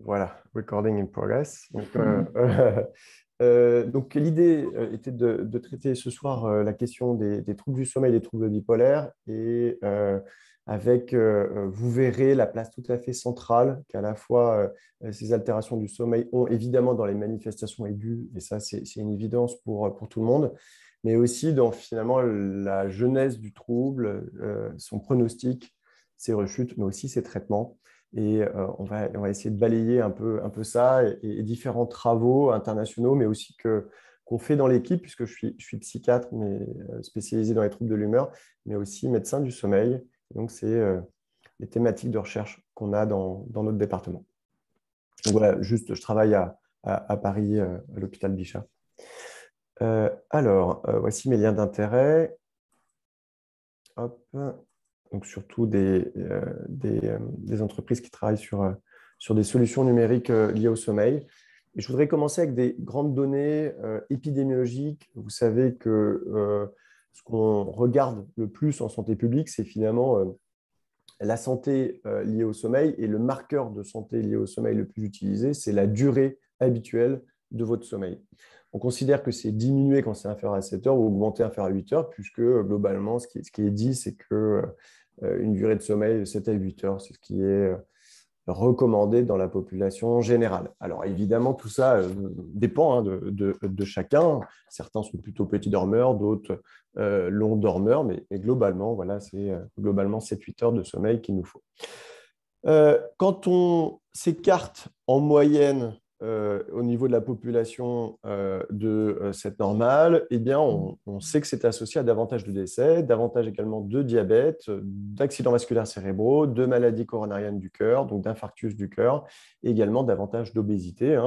Voilà, recording in progress. Donc, l'idée était de traiter ce soir la question des troubles du sommeil, des troubles bipolaires, et vous verrez la place tout à fait centrale qu'à la fois ces altérations du sommeil ont évidemment dans les manifestations aiguës, et ça c'est une évidence pour tout le monde, mais aussi dans finalement la genèse du trouble, son pronostic, ses rechutes, mais aussi ses traitements. Et on va essayer de balayer un peu ça et différents travaux internationaux, mais aussi qu'on fait dans l'équipe, puisque je suis psychiatre, mais spécialisé dans les troubles de l'humeur, mais aussi médecin du sommeil. Donc, c'est les thématiques de recherche qu'on a dans notre département. Donc voilà, juste, je travaille à Paris, à l'hôpital Bichat. Voici mes liens d'intérêt. Hop. Donc surtout des entreprises qui travaillent sur des solutions numériques liées au sommeil. Et je voudrais commencer avec des grandes données épidémiologiques. Vous savez que ce qu'on regarde le plus en santé publique, c'est finalement la santé liée au sommeil. Et le marqueur de santé lié au sommeil le plus utilisé, c'est la durée habituelle de votre sommeil. On considère que c'est diminué quand c'est inférieur à 7 heures ou augmenté inférieur à 8 heures, puisque globalement, ce qui est dit, c'est qu'une durée de sommeil de 7 à 8 heures, c'est ce qui est recommandé dans la population générale. Alors évidemment, tout ça dépend de chacun. Certains sont plutôt petits dormeurs, d'autres longs dormeurs, mais globalement, voilà, c'est globalement 7-8 heures de sommeil qu'il nous faut. Quand on s'écarte en moyenne au niveau de la population de cette normale, eh bien, on sait que c'est associé à davantage de décès, davantage également de diabète, d'accidents vasculaires cérébraux, de maladies coronariennes du cœur, donc d'infarctus du cœur, et également davantage d'obésité.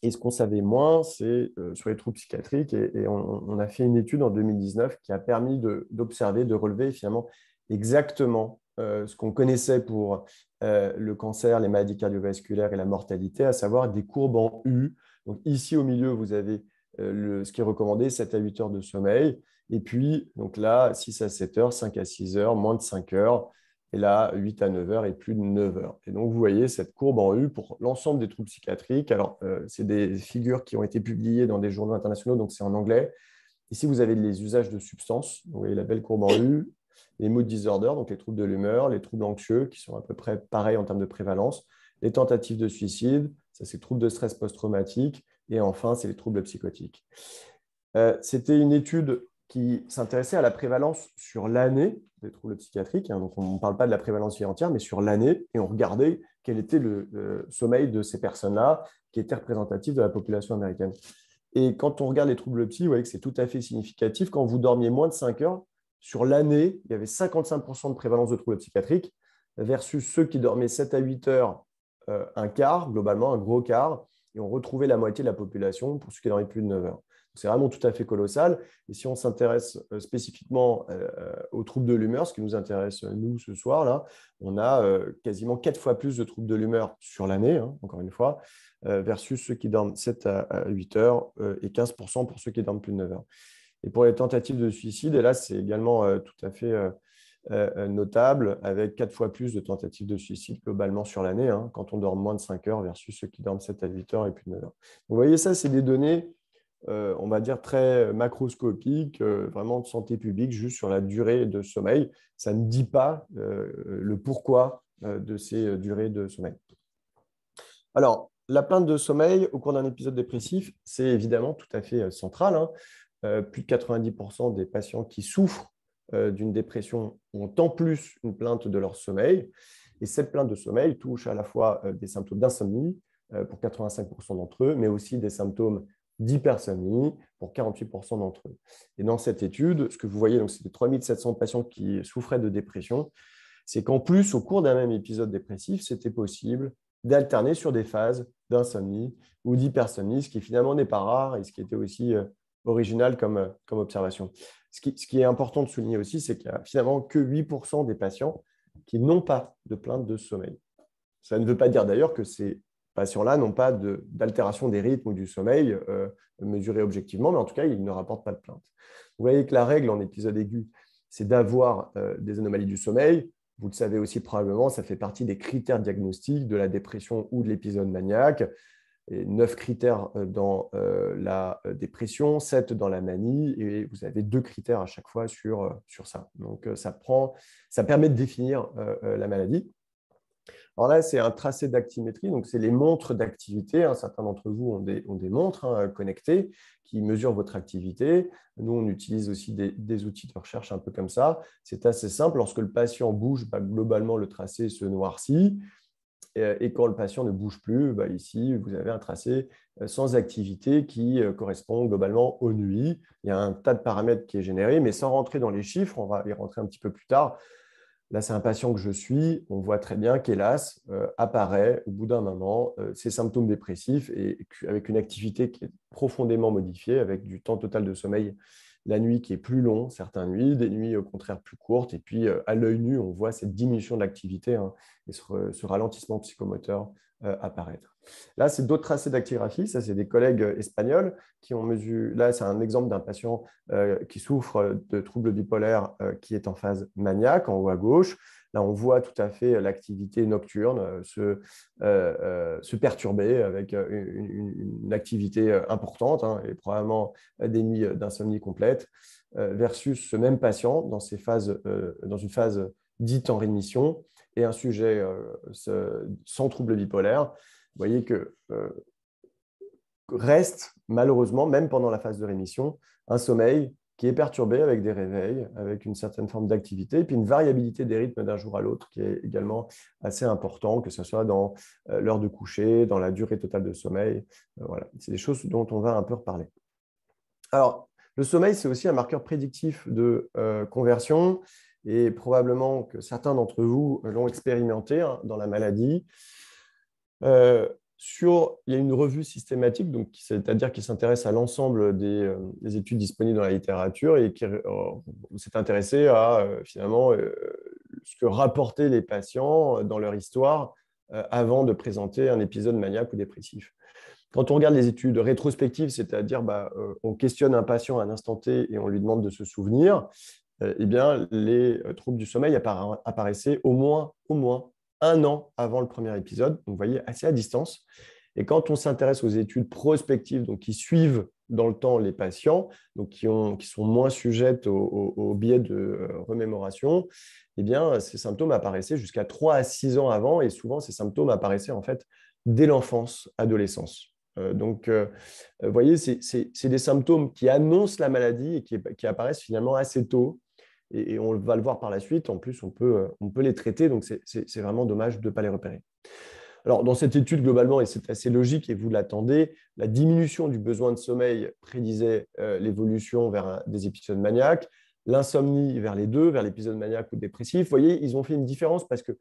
Et ce qu'on savait moins, c'est sur les troubles psychiatriques. Et on a fait une étude en 2019 qui a permis d'observer, de relever finalement exactement ce qu'on connaissait pour le cancer, les maladies cardiovasculaires et la mortalité, à savoir des courbes en U. Donc ici, au milieu, vous avez ce qui est recommandé, 7 à 8 heures de sommeil. Et puis, donc là, 6 à 7 heures, 5 à 6 heures, moins de 5 heures. Et là, 8 à 9 heures et plus de 9 heures. Et donc, vous voyez cette courbe en U pour l'ensemble des troubles psychiatriques. Alors, c'est des figures qui ont été publiées dans des journaux internationaux, donc c'est en anglais. Ici, vous avez les usages de substances. Vous voyez la belle courbe en U. Les mood disorders, donc les troubles de l'humeur, les troubles anxieux, qui sont à peu près pareils en termes de prévalence. Les tentatives de suicide, ça c'est les troubles de stress post-traumatique. Et enfin, c'est les troubles psychotiques. C'était une étude qui s'intéressait à la prévalence sur l'année des troubles psychiatriques. Donc, on ne parle pas de la prévalence vie entière, mais sur l'année. Et on regardait quel était le sommeil de ces personnes-là, qui était représentatif de la population américaine. Et quand on regarde les troubles psy, vous voyez que c'est tout à fait significatif. Quand vous dormiez moins de 5 heures, sur l'année, il y avait 55% de prévalence de troubles psychiatriques versus ceux qui dormaient 7 à 8 heures, un quart, globalement, un gros quart. Et on retrouvait la moitié de la population pour ceux qui dormaient plus de 9 heures. C'est vraiment tout à fait colossal. Et si on s'intéresse spécifiquement aux troubles de l'humeur, ce qui nous intéresse, nous, ce soir, là, on a quasiment 4 fois plus de troubles de l'humeur sur l'année, encore une fois, versus ceux qui dorment 7 à 8 heures et 15% pour ceux qui dorment plus de 9 heures. Et pour les tentatives de suicide, et là, c'est également tout à fait notable, avec 4 fois plus de tentatives de suicide globalement sur l'année, quand on dort moins de 5 heures versus ceux qui dorment 7 à 8 heures et plus de 9 heures. Vous voyez, ça, c'est des données on va dire, très macroscopique, vraiment de santé publique, juste sur la durée de sommeil. Ça ne dit pas le pourquoi de ces durées de sommeil. Alors, la plainte de sommeil au cours d'un épisode dépressif, c'est évidemment tout à fait central. Plus de 90% des patients qui souffrent d'une dépression ont en plus une plainte de leur sommeil. Et cette plainte de sommeil touche à la fois des symptômes d'insomnie pour 85% d'entre eux, mais aussi des symptômes d'hypersomnie pour 48% d'entre eux. Et dans cette étude, ce que vous voyez, c'était 3700 patients qui souffraient de dépression, c'est qu'en plus, au cours d'un même épisode dépressif, c'était possible d'alterner sur des phases d'insomnie ou d'hypersomnie, ce qui finalement n'est pas rare et ce qui était aussi original comme observation. Ce qui est important de souligner aussi, c'est qu'il n'y a finalement que 8% des patients qui n'ont pas de plainte de sommeil. Ça ne veut pas dire d'ailleurs que ces patients-là n'ont pas d'altération des rythmes ou du sommeil mesuré objectivement, mais en tout cas, ils ne rapportent pas de plainte. Vous voyez que la règle en épisode aigu, c'est d'avoir des anomalies du sommeil, Vous le savez aussi probablement, ça fait partie des critères diagnostiques de la dépression ou de l'épisode maniaque. Et 9 critères dans la dépression, 7 dans la manie, et vous avez 2 critères à chaque fois sur ça. Donc, ça permet de définir la maladie. Alors là, c'est un tracé d'actimétrie, donc c'est les montres d'activité. Certains d'entre vous ont des montres connectées qui mesurent votre activité. Nous, on utilise aussi des outils de recherche un peu comme ça. C'est assez simple. Lorsque le patient bouge, globalement, le tracé se noircit. Et quand le patient ne bouge plus, ici, vous avez un tracé sans activité qui correspond globalement aux nuits. Il y a un tas de paramètres qui est généré, mais sans rentrer dans les chiffres, on va y rentrer un petit peu plus tard. Là, c'est un patient que je suis. On voit très bien qu'hélas, apparaît au bout d'un moment ces symptômes dépressifs et avec une activité qui est profondément modifiée, avec du temps total de sommeil la nuit qui est plus long, certaines nuits, des nuits au contraire plus courtes. Et puis, à l'œil nu, on voit cette diminution de l'activité et ce ralentissement psychomoteur apparaître. Là, c'est d'autres tracés d'actigraphie. Ça, c'est des collègues espagnols qui ont mesuré. Là, c'est un exemple d'un patient qui souffre de troubles bipolaires qui est en phase maniaque, en haut à gauche. Là, on voit tout à fait l'activité nocturne se perturber avec une activité importante et probablement des nuits d'insomnie complète, versus ce même patient dans une phase dite en rémission et un sujet sans trouble bipolaire. Vous voyez que reste malheureusement, même pendant la phase de rémission, un sommeil qui est perturbé avec des réveils, avec une certaine forme d'activité, et puis une variabilité des rythmes d'un jour à l'autre qui est également assez important, que ce soit dans l'heure de coucher, dans la durée totale de sommeil. Voilà. C'est des choses dont on va un peu reparler. Alors, le sommeil, c'est aussi un marqueur prédictif de conversion, et probablement que certains d'entre vous l'ont expérimenté dans la maladie. Il y a une revue systématique, c'est-à-dire qui s'intéresse à l'ensemble des études disponibles dans la littérature et qui s'est intéressée à finalement ce que rapportaient les patients dans leur histoire avant de présenter un épisode maniaque ou dépressif. Quand on regarde les études rétrospectives, c'est-à-dire on questionne un patient à un instant T et on lui demande de se souvenir, eh bien, les troubles du sommeil apparaissaient au moins 1 an avant le premier épisode, donc vous voyez, assez à distance. Et quand on s'intéresse aux études prospectives, donc qui suivent dans le temps les patients, donc qui sont moins sujettes au biais de remémoration, eh bien, ces symptômes apparaissaient jusqu'à 3 à 6 ans avant, et souvent, ces symptômes apparaissaient en fait dès l'enfance, adolescence. Donc, vous voyez, c'est des symptômes qui annoncent la maladie et qui apparaissent finalement assez tôt. Et on va le voir par la suite. En plus, on peut les traiter. Donc, c'est vraiment dommage de ne pas les repérer. Alors, dans cette étude, globalement, et c'est assez logique, et vous l'attendez, la diminution du besoin de sommeil prédisait l'évolution vers des épisodes maniaques, l'insomnie vers les deux, vers l'épisode maniaque ou dépressif. Vous voyez, ils ont fait une différence parce que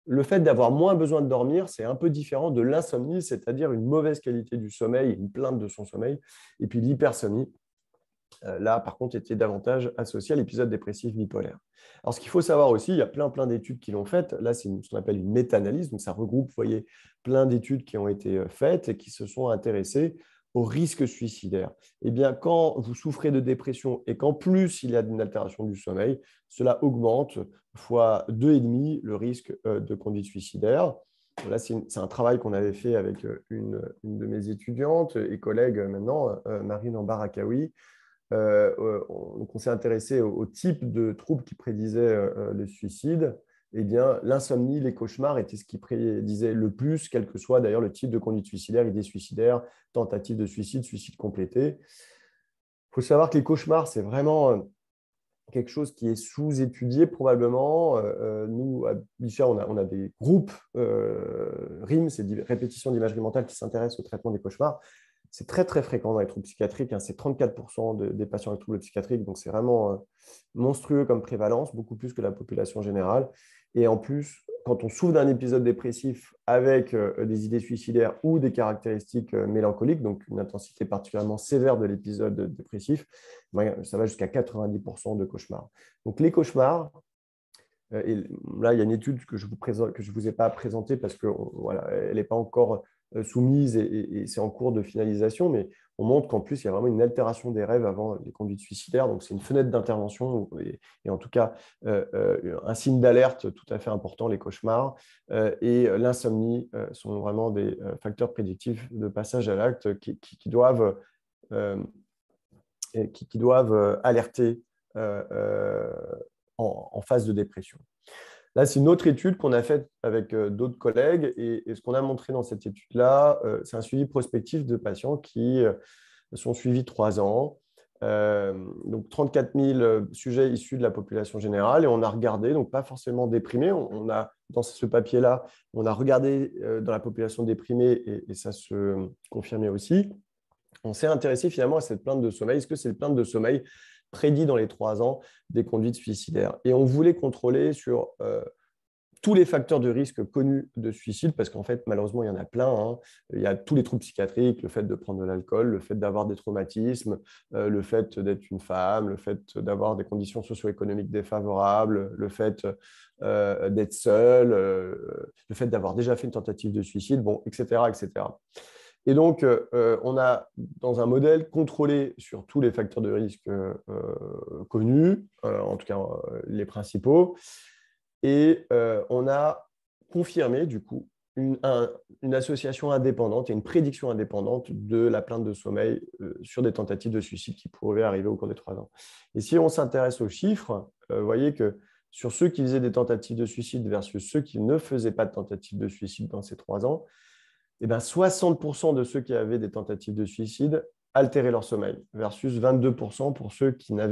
le fait d'avoir moins besoin de dormir, c'est un peu différent de l'insomnie, c'est-à-dire une mauvaise qualité du sommeil, une plainte de son sommeil, et puis l'hypersomnie. Là, par contre, était davantage associé à l'épisode dépressif bipolaire. Alors, ce qu'il faut savoir aussi, il y a plein d'études qui l'ont fait. Là, c'est ce qu'on appelle une méta-analyse. Donc, ça regroupe, vous voyez, plein d'études qui ont été faites et qui se sont intéressées au risque suicidaire. Eh bien, quand vous souffrez de dépression et qu'en plus, il y a une altération du sommeil, cela augmente fois 2,5 le risque de conduite suicidaire. Là, c'est un travail qu'on avait fait avec une de mes étudiantes et collègues maintenant, Marine Ambarakawi. Donc on s'est intéressé au type de troubles qui prédisaient le suicide. Eh bien, l'insomnie, les cauchemars étaient ce qui prédisait le plus, quel que soit d'ailleurs le type de conduite suicidaire, idée suicidaire, tentative de suicide, suicide complété. Il faut savoir que les cauchemars, c'est vraiment quelque chose qui est sous-étudié probablement. Nous, à Bichat, on a des groupes RIM, c'est répétition d'imagerie mentale, qui s'intéressent au traitement des cauchemars. C'est très, très fréquent dans les troubles psychiatriques. C'est 34% des patients avec troubles psychiatriques. Donc, c'est vraiment monstrueux comme prévalence, beaucoup plus que la population générale. Et en plus, quand on souffre d'un épisode dépressif avec des idées suicidaires ou des caractéristiques mélancoliques, donc une intensité particulièrement sévère de l'épisode dépressif, ça va jusqu'à 90% de cauchemars. Donc, les cauchemars, et là, il y a une étude que je ne vous ai pas présentée parce qu'elle n'est pas encore soumise et c'est en cours de finalisation, mais on montre qu'en plus, il y a vraiment une altération des rêves avant les conduites suicidaires. Donc, c'est une fenêtre d'intervention et en tout cas, un signe d'alerte tout à fait important, les cauchemars et l'insomnie sont vraiment des facteurs prédictifs de passage à l'acte qui doivent alerter en phase de dépression. Là, c'est une autre étude qu'on a faite avec d'autres collègues et ce qu'on a montré dans cette étude-là, c'est un suivi prospectif de patients qui sont suivis 3 ans. Donc 34 000 sujets issus de la population générale et on a regardé, donc pas forcément déprimés, dans ce papier-là, on a regardé dans la population déprimée et ça se confirmait aussi. On s'est intéressé finalement à cette plainte de sommeil. Est-ce que c'est une plainte de sommeil prédit dans les 3 ans des conduites suicidaires? Et on voulait contrôler sur tous les facteurs de risque connus de suicide, parce qu'en fait, malheureusement, il y en a plein. Hein. Il y a tous les troubles psychiatriques, le fait de prendre de l'alcool, le fait d'avoir des traumatismes, le fait d'être une femme, le fait d'avoir des conditions socio-économiques défavorables, le fait d'être seul, le fait d'avoir déjà fait une tentative de suicide, bon, etc., etc. Et donc, on a, dans un modèle, contrôlé sur tous les facteurs de risque connus, en tout cas les principaux, et on a confirmé, du coup, une association indépendante et une prédiction indépendante de la plainte de sommeil sur des tentatives de suicide qui pourraient arriver au cours des 3 ans. Et si on s'intéresse aux chiffres, vous voyez que sur ceux qui faisaient des tentatives de suicide versus ceux qui ne faisaient pas de tentatives de suicide dans ces 3 ans, eh bien, 60% de ceux qui avaient des tentatives de suicide altéraient leur sommeil, versus 22% pour ceux qui ne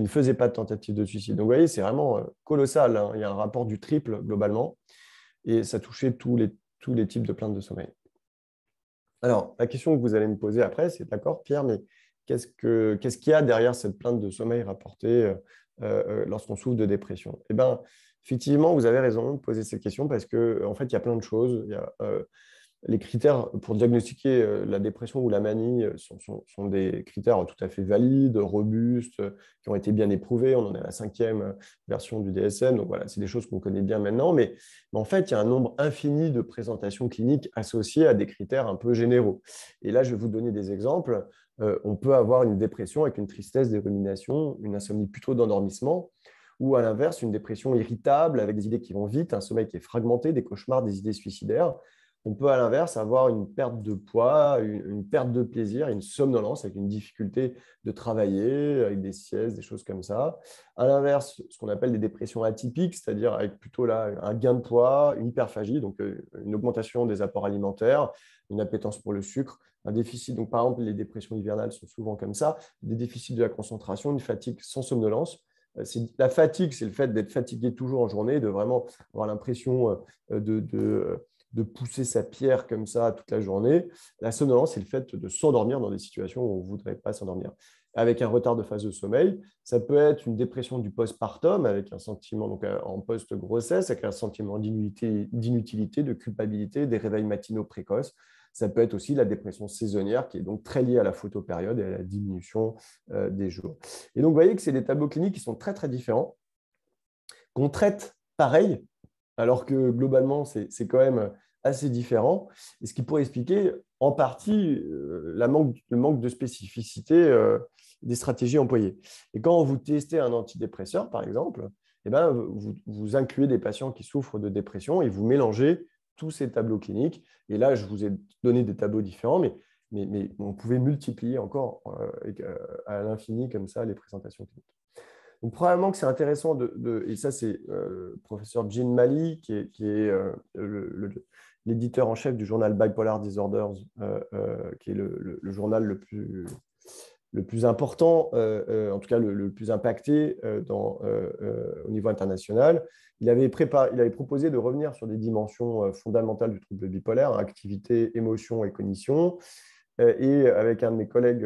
faisaient pas de tentative de suicide. Donc, vous voyez, c'est vraiment colossal. Hein. Il y a un rapport du triple globalement, et ça touchait tous les types de plaintes de sommeil. Alors, la question que vous allez me poser après, c'est d'accord, Pierre, mais qu'est-ce qu'il y a derrière cette plainte de sommeil rapportée lorsqu'on souffre de dépression? Eh bien, effectivement, vous avez raison de poser cette question parce qu'en fait, il y a plein de choses. Il y a, les critères pour diagnostiquer la dépression ou la manie sont des critères tout à fait valides, robustes, qui ont été bien éprouvés. On en est à la 5e version du DSM. Donc voilà, c'est des choses qu'on connaît bien maintenant. Mais en fait, il y a un nombre infini de présentations cliniques associées à des critères un peu généraux. Et là, je vais vous donner des exemples. On peut avoir une dépression avec une tristesse, des ruminations, une insomnie plutôt d'endormissement, ou à l'inverse, une dépression irritable avec des idées qui vont vite, un sommeil qui est fragmenté, des cauchemars, des idées suicidaires. On peut à l'inverse avoir une perte de poids, une perte de plaisir, une somnolence avec une difficulté de travailler, avec des siestes, des choses comme ça. À l'inverse, ce qu'on appelle des dépressions atypiques, c'est-à-dire avec plutôt là, un gain de poids, une hyperphagie, donc une augmentation des apports alimentaires, une appétence pour le sucre, un déficit. Donc par exemple, les dépressions hivernales sont souvent comme ça, des déficits de la concentration, une fatigue sans somnolence. La fatigue, c'est le fait d'être fatigué toujours en journée, de vraiment avoir l'impression de pousser sa pierre comme ça toute la journée. La somnolence, c'est le fait de s'endormir dans des situations où on ne voudrait pas s'endormir. Avec un retard de phase de sommeil, ça peut être une dépression du postpartum, avec un sentiment, donc en post-grossesse, avec un sentiment d'inutilité, de culpabilité, des réveils matinaux précoces. Ça peut être aussi la dépression saisonnière, qui est donc très liée à la photopériode et à la diminution des jours. Et donc, vous voyez que c'est des tableaux cliniques qui sont très, très différents, qu'on traite pareil, alors que globalement, c'est quand même assez différent. Et ce qui pourrait expliquer en partie le manque de spécificité des stratégies employées. Et quand vous testez un antidépresseur, par exemple, eh ben, vous incluez des patients qui souffrent de dépression et vous mélangez tous ces tableaux cliniques. Et là, je vous ai donné des tableaux différents, mais on pouvait multiplier encore à l'infini comme ça les présentations cliniques. Donc, probablement que c'est intéressant et ça, c'est le professeur Jean Malley, qui est l'éditeur en chef du journal Bipolar Disorders, qui est le journal le plus important, en tout cas le plus impacté au niveau international. Il avait proposé de revenir sur des dimensions fondamentales du trouble bipolaire, hein, activité, émotion et cognition. Et avec un de mes collègues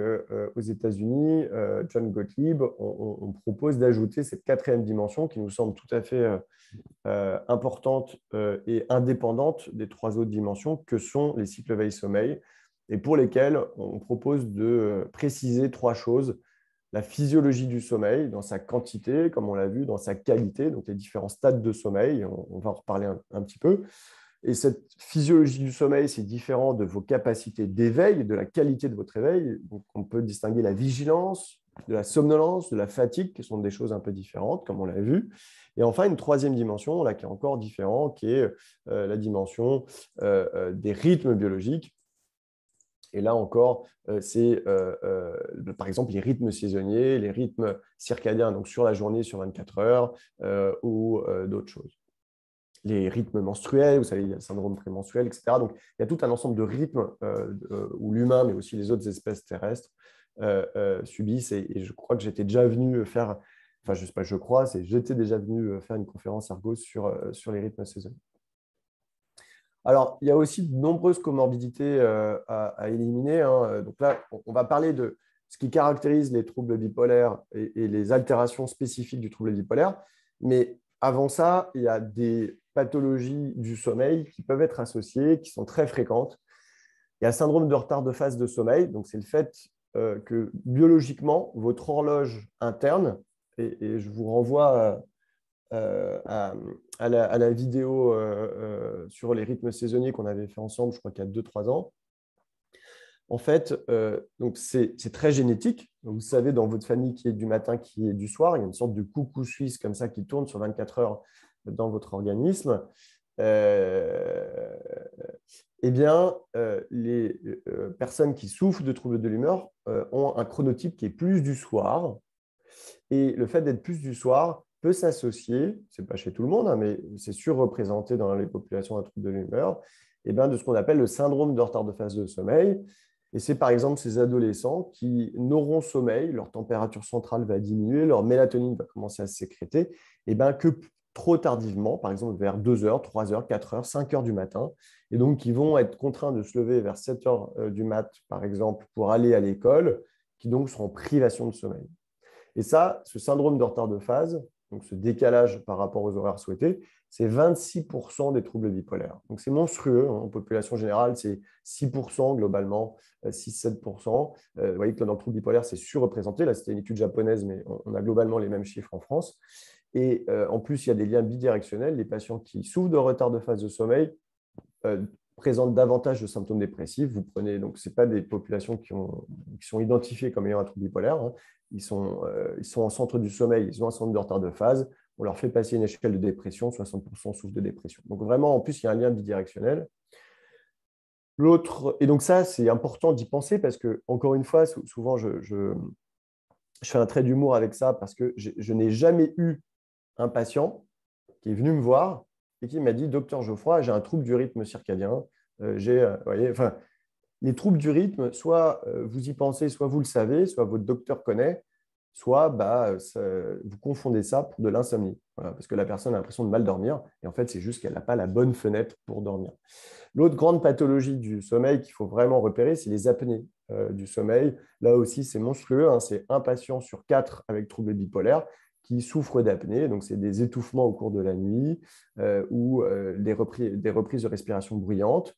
aux États-Unis, John Gottlieb, on propose d'ajouter cette 4e dimension qui nous semble tout à fait importante et indépendante des 3 autres dimensions que sont les cycles veille-sommeil et pour lesquels on propose de préciser 3 choses. La physiologie du sommeil, dans sa quantité, comme on l'a vu, dans sa qualité, donc les différents stades de sommeil, on va en reparler un petit peu. Et cette physiologie du sommeil, c'est différent de vos capacités d'éveil, de la qualité de votre éveil. Donc, on peut distinguer la vigilance, de la somnolence, de la fatigue, qui sont des choses un peu différentes, comme on l'a vu. Et enfin, une troisième dimension, là, qui est encore différente, qui est la dimension des rythmes biologiques. Et là encore, c'est par exemple les rythmes saisonniers, les rythmes circadiens, donc sur la journée, sur 24 heures, ou d'autres choses. Les rythmes menstruels, vous savez, il y a le syndrome prémenstruel, etc. Donc, il y a tout un ensemble de rythmes où l'humain, mais aussi les autres espèces terrestres, subissent. Et je crois que j'étais déjà venu faire, enfin, je ne sais pas, je crois, c'est j'étais déjà venu faire une conférence ergo sur les rythmes saisonniers. Alors, il y a aussi de nombreuses comorbidités à éliminer, hein. Donc là, on va parler de ce qui caractérise les troubles bipolaires et les altérations spécifiques du trouble bipolaire. Mais avant ça, il y a des pathologies du sommeil qui peuvent être associées, qui sont très fréquentes. Il y a le syndrome de retard de phase de sommeil. Donc, c'est le fait que biologiquement, votre horloge interne, et je vous renvoie à la vidéo sur les rythmes saisonniers qu'on avait fait ensemble, je crois qu'il y a 2-3 ans. En fait, donc c'est très génétique. Donc, vous savez, dans votre famille qui est du matin, qui est du soir, il y a une sorte de coucou suisse comme ça qui tourne sur 24 heures dans votre organisme. Eh bien, les personnes qui souffrent de troubles de l'humeur ont un chronotype qui est plus du soir. Et le fait d'être plus du soir peut s'associer, ce n'est pas chez tout le monde, hein, mais c'est surreprésenté dans les populations à troubles de l'humeur, de ce qu'on appelle le syndrome de retard de phase de sommeil. Et c'est par exemple ces adolescents qui n'auront sommeil, leur température centrale va diminuer, leur mélatonine va commencer à se sécréter, que trop tardivement, par exemple vers 2 heures, 3 heures, 4 heures, 5 heures du matin, et donc qui vont être contraints de se lever vers 7 heures du mat, par exemple, pour aller à l'école, qui donc seront en privation de sommeil. Et ça, ce syndrome de retard de phase, donc ce décalage par rapport aux horaires souhaités, c'est 26% des troubles bipolaires. Donc c'est monstrueux, hein. En population générale, c'est 6% globalement, 6-7%. Vous voyez que dans le trouble bipolaire, c'est surreprésenté. Là, c'était une étude japonaise, mais on a globalement les mêmes chiffres en France. Et en plus, il y a des liens bidirectionnels. Les patients qui souffrent de retard de phase de sommeil présentent davantage de symptômes dépressifs. Vous prenez, donc ce pas des populations qui sont identifiées comme ayant un trouble bipolaire, hein. Ils sont en centre du sommeil, ils ont un centre de retard de phase. On leur fait passer une échelle de dépression, 60% souffrent de dépression. Donc vraiment, en plus, il y a un lien bidirectionnel. Et donc ça, c'est important d'y penser parce que, encore une fois, souvent, je fais un trait d'humour avec ça parce que je n'ai jamais eu un patient qui est venu me voir et qui m'a dit: Docteur Geoffroy, j'ai un trouble du rythme circadien. Voyez, enfin, les troubles du rythme, soit vous y pensez, soit vous le savez, soit votre docteur connaît, soit vous confondez ça pour de l'insomnie. Voilà, parce que la personne a l'impression de mal dormir, et en fait, c'est juste qu'elle n'a pas la bonne fenêtre pour dormir. L'autre grande pathologie du sommeil qu'il faut vraiment repérer, c'est les apnées du sommeil. Là aussi, c'est monstrueux, hein, c'est un patient sur 4 avec trouble bipolaire qui souffre d'apnée. Donc, c'est des étouffements au cours de la nuit ou des reprises de respiration bruyantes.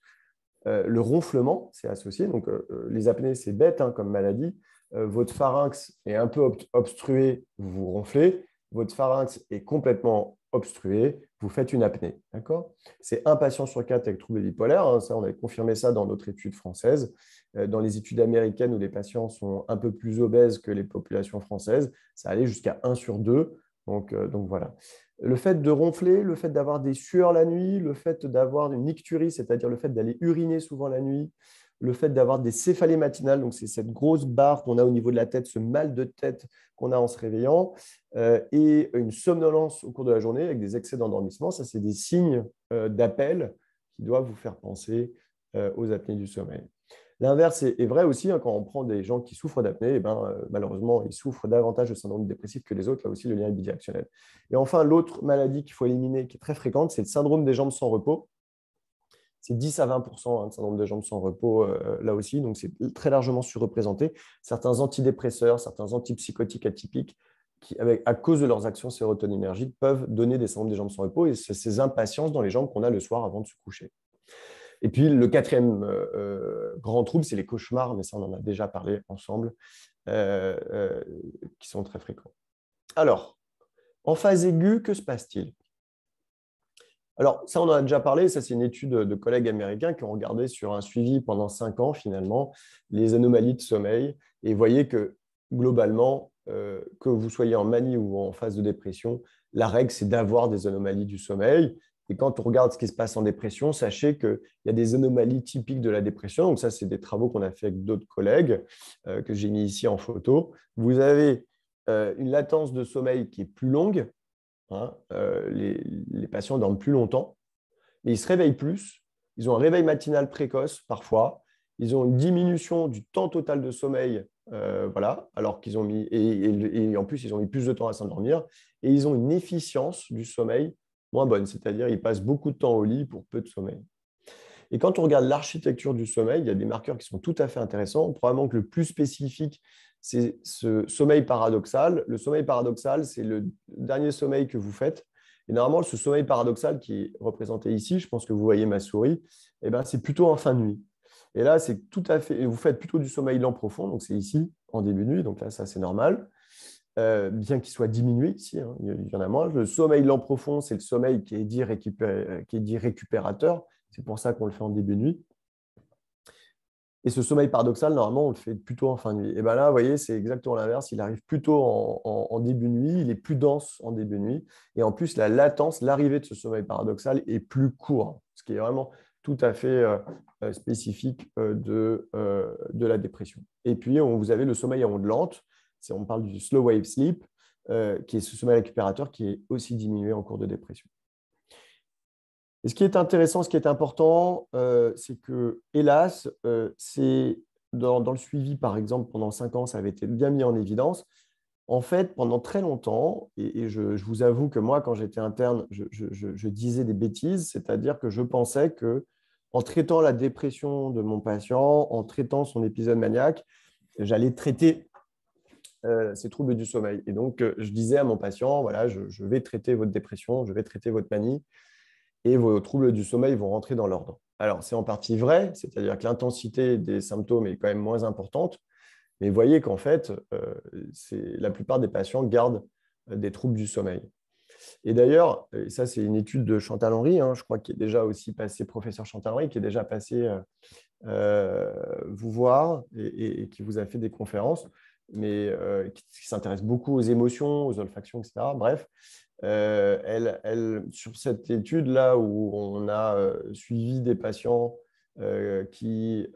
Le ronflement, c'est associé. Donc, les apnées, c'est bête, hein, comme maladie. Votre pharynx est un peu obstrué, vous ronflez. Votre pharynx est complètement obstrué, vous faites une apnée. D'accord ? C'est un patient sur 4 avec trouble bipolaire. Hein, ça, on a confirmé ça dans notre étude française. Dans les études américaines où les patients sont un peu plus obèses que les populations françaises, ça allait jusqu'à 1 sur 2. Donc voilà. Le fait de ronfler, le fait d'avoir des sueurs la nuit, le fait d'avoir une icturie, c'est-à-dire le fait d'aller uriner souvent la nuit, le fait d'avoir des céphalées matinales, donc c'est cette grosse barre qu'on a au niveau de la tête, ce mal de tête qu'on a en se réveillant, et une somnolence au cours de la journée avec des excès d'endormissement, ça c'est des signes d'appel qui doivent vous faire penser aux apnées du sommeil. L'inverse est vrai aussi, hein, quand on prend des gens qui souffrent d'apnée, malheureusement, ils souffrent davantage de syndrome dépressif que les autres. Là aussi, le lien est bidirectionnel. Et enfin, l'autre maladie qu'il faut éliminer, qui est très fréquente, c'est le syndrome des jambes sans repos. C'est 10 à 20% hein, de syndrome des jambes sans repos, là aussi. Donc, c'est très largement surreprésenté. Certains antidépresseurs, certains antipsychotiques atypiques, qui, à cause de leurs actions sérotoninergiques, peuvent donner des syndromes des jambes sans repos. Et c'est ces impatiences dans les jambes qu'on a le soir avant de se coucher. Et puis, le quatrième grand trouble, c'est les cauchemars, mais ça, on en a déjà parlé ensemble, qui sont très fréquents. Alors, en phase aiguë, que se passe-t-il? Alors, ça, on en a déjà parlé. Ça, c'est une étude de collègues américains qui ont regardé sur un suivi pendant 5 ans, finalement, les anomalies de sommeil. Et vous voyez que, globalement, que vous soyez en manie ou en phase de dépression, la règle, c'est d'avoir des anomalies du sommeil. Et quand on regarde ce qui se passe en dépression, sachez qu'il y a des anomalies typiques de la dépression. Donc, ça, c'est des travaux qu'on a fait avec d'autres collègues que j'ai mis ici en photo. Vous avez une latence de sommeil qui est plus longue. Hein, les patients dorment plus longtemps, mais ils se réveillent plus. Ils ont un réveil matinal précoce parfois. Ils ont une diminution du temps total de sommeil, voilà, alors qu'ils ont mis, et en plus, ils ont mis plus de temps à s'endormir. Et ils ont une efficience du sommeil moins bonne, c'est-à-dire ils passent beaucoup de temps au lit pour peu de sommeil. Et quand on regarde l'architecture du sommeil, il y a des marqueurs qui sont tout à fait intéressants. Probablement que le plus spécifique, c'est ce sommeil paradoxal. Le sommeil paradoxal, c'est le dernier sommeil que vous faites. Et normalement, ce sommeil paradoxal qui est représenté ici, je pense que vous voyez ma souris, eh ben, c'est plutôt en fin de nuit. Et là, c'est tout à fait. Vous faites plutôt du sommeil lent profond, donc c'est ici, en début de nuit, donc là, ça, c'est normal. Bien qu'il soit diminué ici, hein, il y en a moins. Le sommeil lent profond, c'est le sommeil qui est dit récupérateur. C'est pour ça qu'on le fait en début de nuit. Et ce sommeil paradoxal, normalement, on le fait plutôt en fin de nuit. Et bien là, vous voyez, c'est exactement l'inverse. Il arrive plutôt en début de nuit, il est plus dense en début de nuit. Et en plus, la latence, l'arrivée de ce sommeil paradoxal est plus court, ce qui est vraiment tout à fait spécifique de la dépression. Et puis, vous avez le sommeil à ondes lentes. On parle du slow wave sleep, qui est ce sommeil récupérateur qui est aussi diminué en cours de dépression. Et ce qui est intéressant, ce qui est important, c'est que, hélas, c'est dans le suivi, par exemple, pendant 5 ans, ça avait été bien mis en évidence. En fait, pendant très longtemps, et je vous avoue que moi, quand j'étais interne, je disais des bêtises, c'est-à-dire que je pensais que en traitant la dépression de mon patient, en traitant son épisode maniaque, j'allais traiter ces troubles du sommeil. Et donc, je disais à mon patient, voilà, je vais traiter votre dépression, je vais traiter votre manie, et vos troubles du sommeil vont rentrer dans l'ordre. Alors, c'est en partie vrai, c'est-à-dire que l'intensité des symptômes est quand même moins importante, mais vous voyez qu'en fait, la plupart des patients gardent des troubles du sommeil. Et d'ailleurs, et ça c'est une étude de Chantal Henry, hein, je crois qu'il est déjà aussi passé, professeur Chantal Henry, qui est déjà passé vous voir et qui vous a fait des conférences, mais qui s'intéresse beaucoup aux émotions, aux olfactions, etc. Bref, sur cette étude-là où on a suivi des patients qui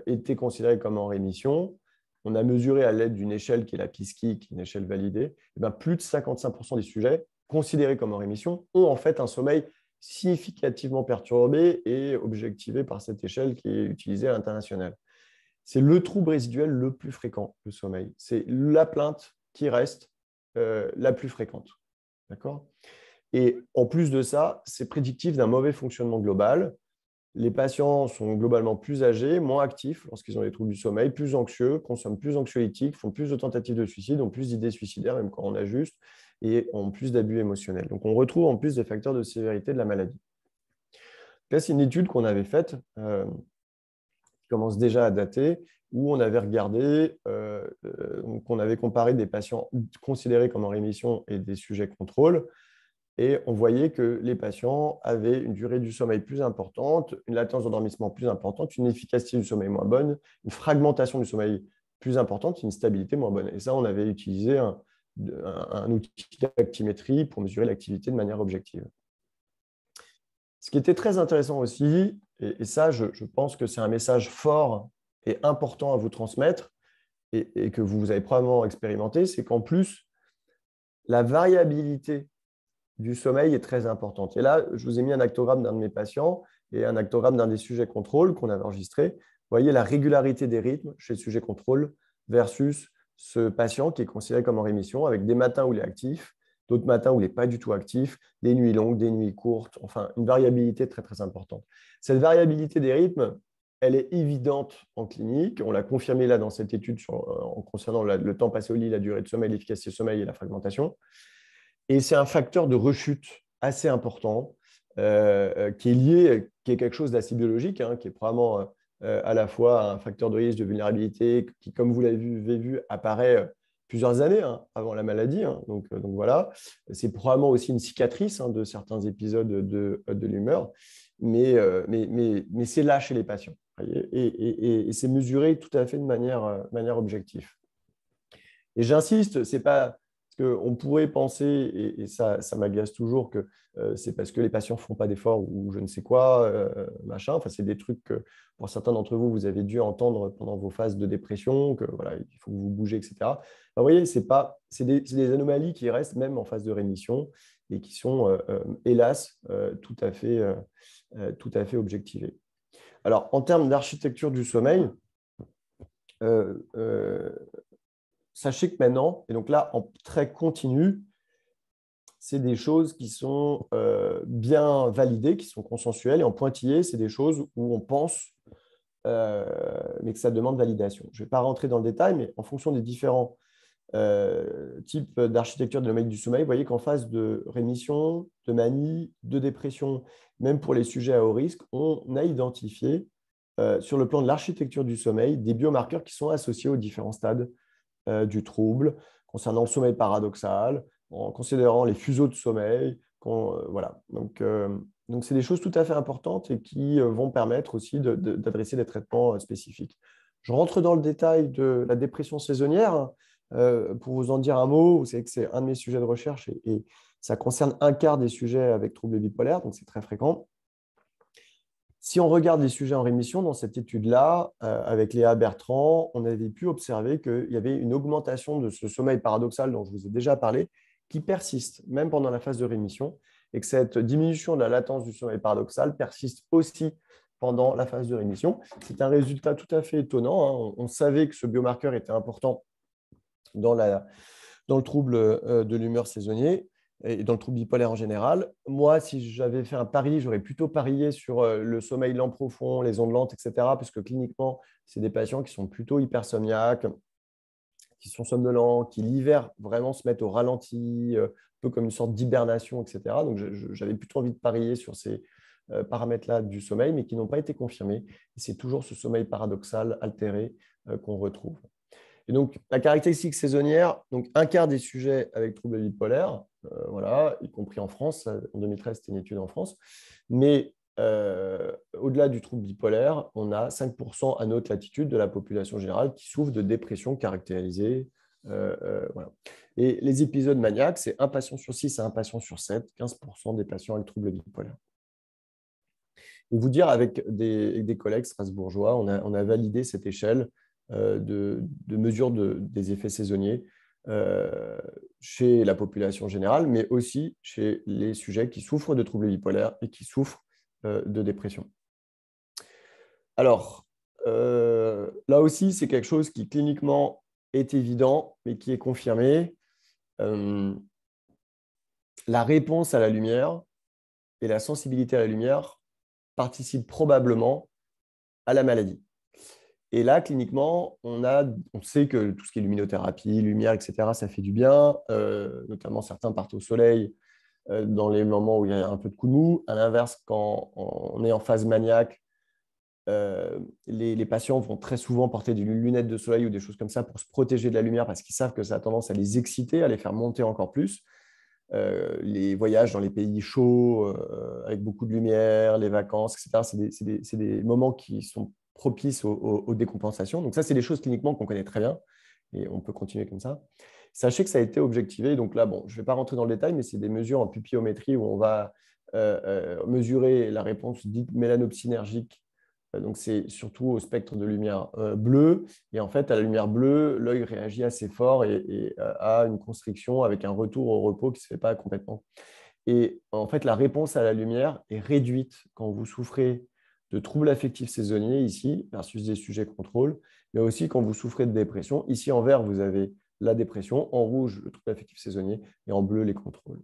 étaient considérés comme en rémission, on a mesuré à l'aide d'une échelle qui est la PISCI, qui est une échelle validée, et bien plus de 55% des sujets considérés comme en rémission ont en fait un sommeil significativement perturbé et objectivé par cette échelle qui est utilisée à l'international. C'est le trouble résiduel le plus fréquent, le sommeil. C'est la plainte qui reste la plus fréquente. D'accord ? Et en plus de ça, c'est prédictif d'un mauvais fonctionnement global. Les patients sont globalement plus âgés, moins actifs lorsqu'ils ont des troubles du sommeil, plus anxieux, consomment plus d'anxiolytiques, font plus de tentatives de suicide, ont plus d'idées suicidaires, même quand on a juste, et ont plus d'abus émotionnels. Donc, on retrouve en plus des facteurs de sévérité de la maladie. Là, c'est une étude qu'on avait faite, qui commence déjà à dater, où on avait regardé, on avait comparé des patients considérés comme en rémission et des sujets contrôle. Et on voyait que les patients avaient une durée du sommeil plus importante, une latence d'endormissement plus importante, une efficacité du sommeil moins bonne, une fragmentation du sommeil plus importante, une stabilité moins bonne. Et ça, on avait utilisé un outil d'actimétrie pour mesurer l'activité de manière objective. Ce qui était très intéressant aussi, et ça, je pense que c'est un message fort et important à vous transmettre, et que vous avez probablement expérimenté, c'est qu'en plus, la variabilité du sommeil est très importante. Et là, je vous ai mis un actogramme d'un de mes patients et un actogramme d'un des sujets contrôle qu'on avait enregistré. Vous voyez la régularité des rythmes chez le sujet contrôle versus ce patient qui est considéré comme en rémission, avec des matins où il est actif, d'autres matins où il n'est pas du tout actif, des nuits longues, des nuits courtes, enfin une variabilité très, très importante. Cette variabilité des rythmes, elle est évidente en clinique. On l'a confirmé là dans cette étude en concernant le temps passé au lit, la durée de sommeil, l'efficacité du sommeil et la fragmentation. Et c'est un facteur de rechute assez important qui est lié, qui est quelque chose d'assez biologique, hein, qui est probablement à la fois un facteur de risque de vulnérabilité qui, comme vous l'avez vu, apparaît plusieurs années avant la maladie. Donc voilà, c'est probablement aussi une cicatrice de certains épisodes de l'humeur, mais c'est là chez les patients. Et c'est mesuré tout à fait de manière objective. Et j'insiste, c'est pas parce qu'on pourrait penser, et ça m'agace toujours, que c'est parce que les patients ne font pas d'efforts ou je ne sais quoi, machin. Enfin, c'est des trucs que pour certains d'entre vous, vous avez dû entendre pendant vos phases de dépression, que voilà, il faut que vous bougez, etc. Enfin, vous voyez, c'est des anomalies qui restent même en phase de rémission et qui sont, hélas, tout à fait objectivées. Alors, en termes d'architecture du sommeil, euh, euh, sachez que maintenant, et donc là, en très continu, c'est des choses qui sont bien validées, qui sont consensuelles, et en pointillé, c'est des choses où on pense, mais que ça demande validation. Je ne vais pas rentrer dans le détail, mais en fonction des différents types d'architecture de l'anomalie du sommeil, vous voyez qu'en phase de rémission, de manie, de dépression, même pour les sujets à haut risque, on a identifié sur le plan de l'architecture du sommeil des biomarqueurs qui sont associés aux différents stades du trouble, concernant le sommeil paradoxal, en considérant les fuseaux de sommeil. Voilà. Donc, c'est des choses tout à fait importantes et qui vont permettre aussi d'adresser des traitements spécifiques. Je rentre dans le détail de la dépression saisonnière. Pour vous en dire un mot, vous savez que c'est un de mes sujets de recherche et ça concerne un quart des sujets avec troubles bipolaires, donc c'est très fréquent. Si on regarde les sujets en rémission, dans cette étude-là, avec Léa Bertrand, on avait pu observer qu'il y avait une augmentation de ce sommeil paradoxal dont je vous ai déjà parlé, qui persiste même pendant la phase de rémission, et que cette diminution de la latence du sommeil paradoxal persiste aussi pendant la phase de rémission. C'est un résultat tout à fait étonnant. On savait que ce biomarqueur était important dans le trouble de l'humeur saisonnier et dans le trouble bipolaire en général. Moi, si j'avais fait un pari, j'aurais plutôt parié sur le sommeil lent profond, les ondes lentes, etc., puisque cliniquement, c'est des patients qui sont plutôt hypersomniaques, qui sont somnolents, qui l'hiver vraiment se mettent au ralenti, un peu comme une sorte d'hibernation, etc. Donc, j'avais plutôt envie de parier sur ces paramètres-là du sommeil, mais qui n'ont pas été confirmés. Et c'est toujours ce sommeil paradoxal altéré qu'on retrouve. Et donc, la caractéristique saisonnière, donc un quart des sujets avec troubles bipolaires, voilà, y compris en France, en 2013, c'était une étude en France, mais au-delà du trouble bipolaire, on a 5% à notre latitude de la population générale qui souffre de dépression caractérisée. Voilà. Et les épisodes maniaques, c'est un patient sur 6 à un patient sur 7, 15% des patients avec troubles bipolaires. Et vous dire, avec des collègues strasbourgeois, on a validé cette échelle de mesure des effets saisonniers chez la population générale, mais aussi chez les sujets qui souffrent de troubles bipolaires et qui souffrent de dépression. Alors, là aussi, c'est quelque chose qui cliniquement est évident, mais qui est confirmé. La réponse à la lumière et la sensibilité à la lumière participent probablement à la maladie. Et là, cliniquement, on sait que tout ce qui est luminothérapie, lumière, etc., ça fait du bien. Notamment, certains partent au soleil dans les moments où il y a un peu de coup de mou. À l'inverse, quand on est en phase maniaque, les patients vont très souvent porter des lunettes de soleil ou des choses comme ça pour se protéger de la lumière parce qu'ils savent que ça a tendance à les exciter, à les faire monter encore plus. Les voyages dans les pays chauds, avec beaucoup de lumière, les vacances, etc., c'est des moments qui sont propices aux décompensations. Donc ça, c'est des choses cliniquement qu'on connaît très bien et on peut continuer comme ça. Sachez que ça a été objectivé. Donc là, bon, je ne vais pas rentrer dans le détail, mais c'est des mesures en pupillométrie où on va mesurer la réponse dite mélanopsynergique. Donc c'est surtout au spectre de lumière bleue. Et en fait, à la lumière bleue, l'œil réagit assez fort et a une constriction avec un retour au repos qui ne se fait pas complètement. Et en fait, la réponse à la lumière est réduite quand vous souffrez de troubles affectifs saisonniers, ici, versus des sujets contrôle, mais aussi quand vous souffrez de dépression. Ici, en vert, vous avez la dépression, en rouge, le trouble affectif saisonnier, et en bleu, les contrôles.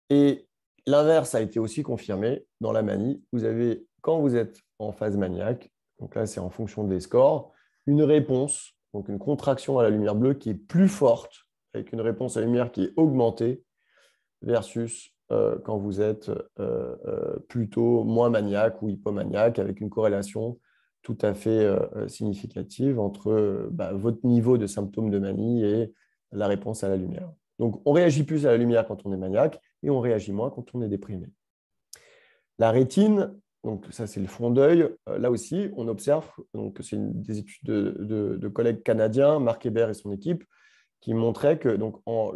Et l'inverse a été aussi confirmé dans la manie. Vous avez, quand vous êtes en phase maniaque, donc là, c'est en fonction des scores, une réponse, donc une contraction à la lumière bleue qui est plus forte, avec une réponse à la lumière qui est augmentée, versus quand vous êtes plutôt moins maniaque ou hypomaniaque, avec une corrélation tout à fait significative entre votre niveau de symptômes de manie et la réponse à la lumière. Donc, on réagit plus à la lumière quand on est maniaque et on réagit moins quand on est déprimé. La rétine, donc ça c'est le fond d'œil, là aussi on observe, donc c'est des études de collègues canadiens, Marc Hébert et son équipe, qui montraient que donc en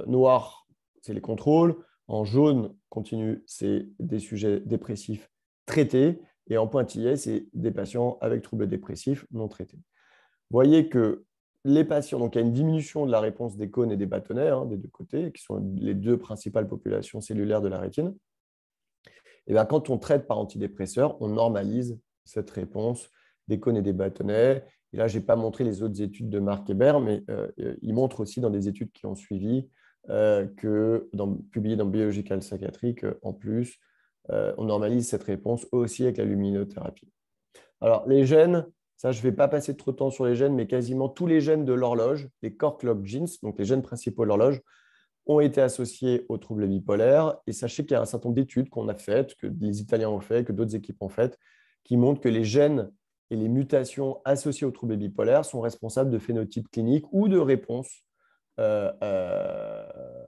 noir c'est les contrôles, en jaune continu c'est des sujets dépressifs traités et en pointillé c'est des patients avec troubles dépressifs non traités. Vous voyez que les patients, donc il y a une diminution de la réponse des cônes et des bâtonnets, hein, des deux côtés, qui sont les deux principales populations cellulaires de la rétine. Et bien, quand on traite par antidépresseur, on normalise cette réponse des cônes et des bâtonnets. Et là, je n'ai pas montré les autres études de Marc Hébert, mais il montre aussi dans des études qui ont suivi publiées dans Biological Psychiatric, en plus, on normalise cette réponse aussi avec la luminothérapie. Alors, les gènes, ça, je ne vais pas passer trop de temps sur les gènes, mais quasiment tous les gènes de l'horloge, les core clock genes, donc les gènes principaux de l'horloge, ont été associés aux troubles bipolaires. Et sachez qu'il y a un certain nombre d'études qu'on a faites, que les Italiens ont fait, que d'autres équipes ont faites, qui montrent que les gènes et les mutations associées aux troubles bipolaires sont responsables de phénotypes cliniques ou de réponses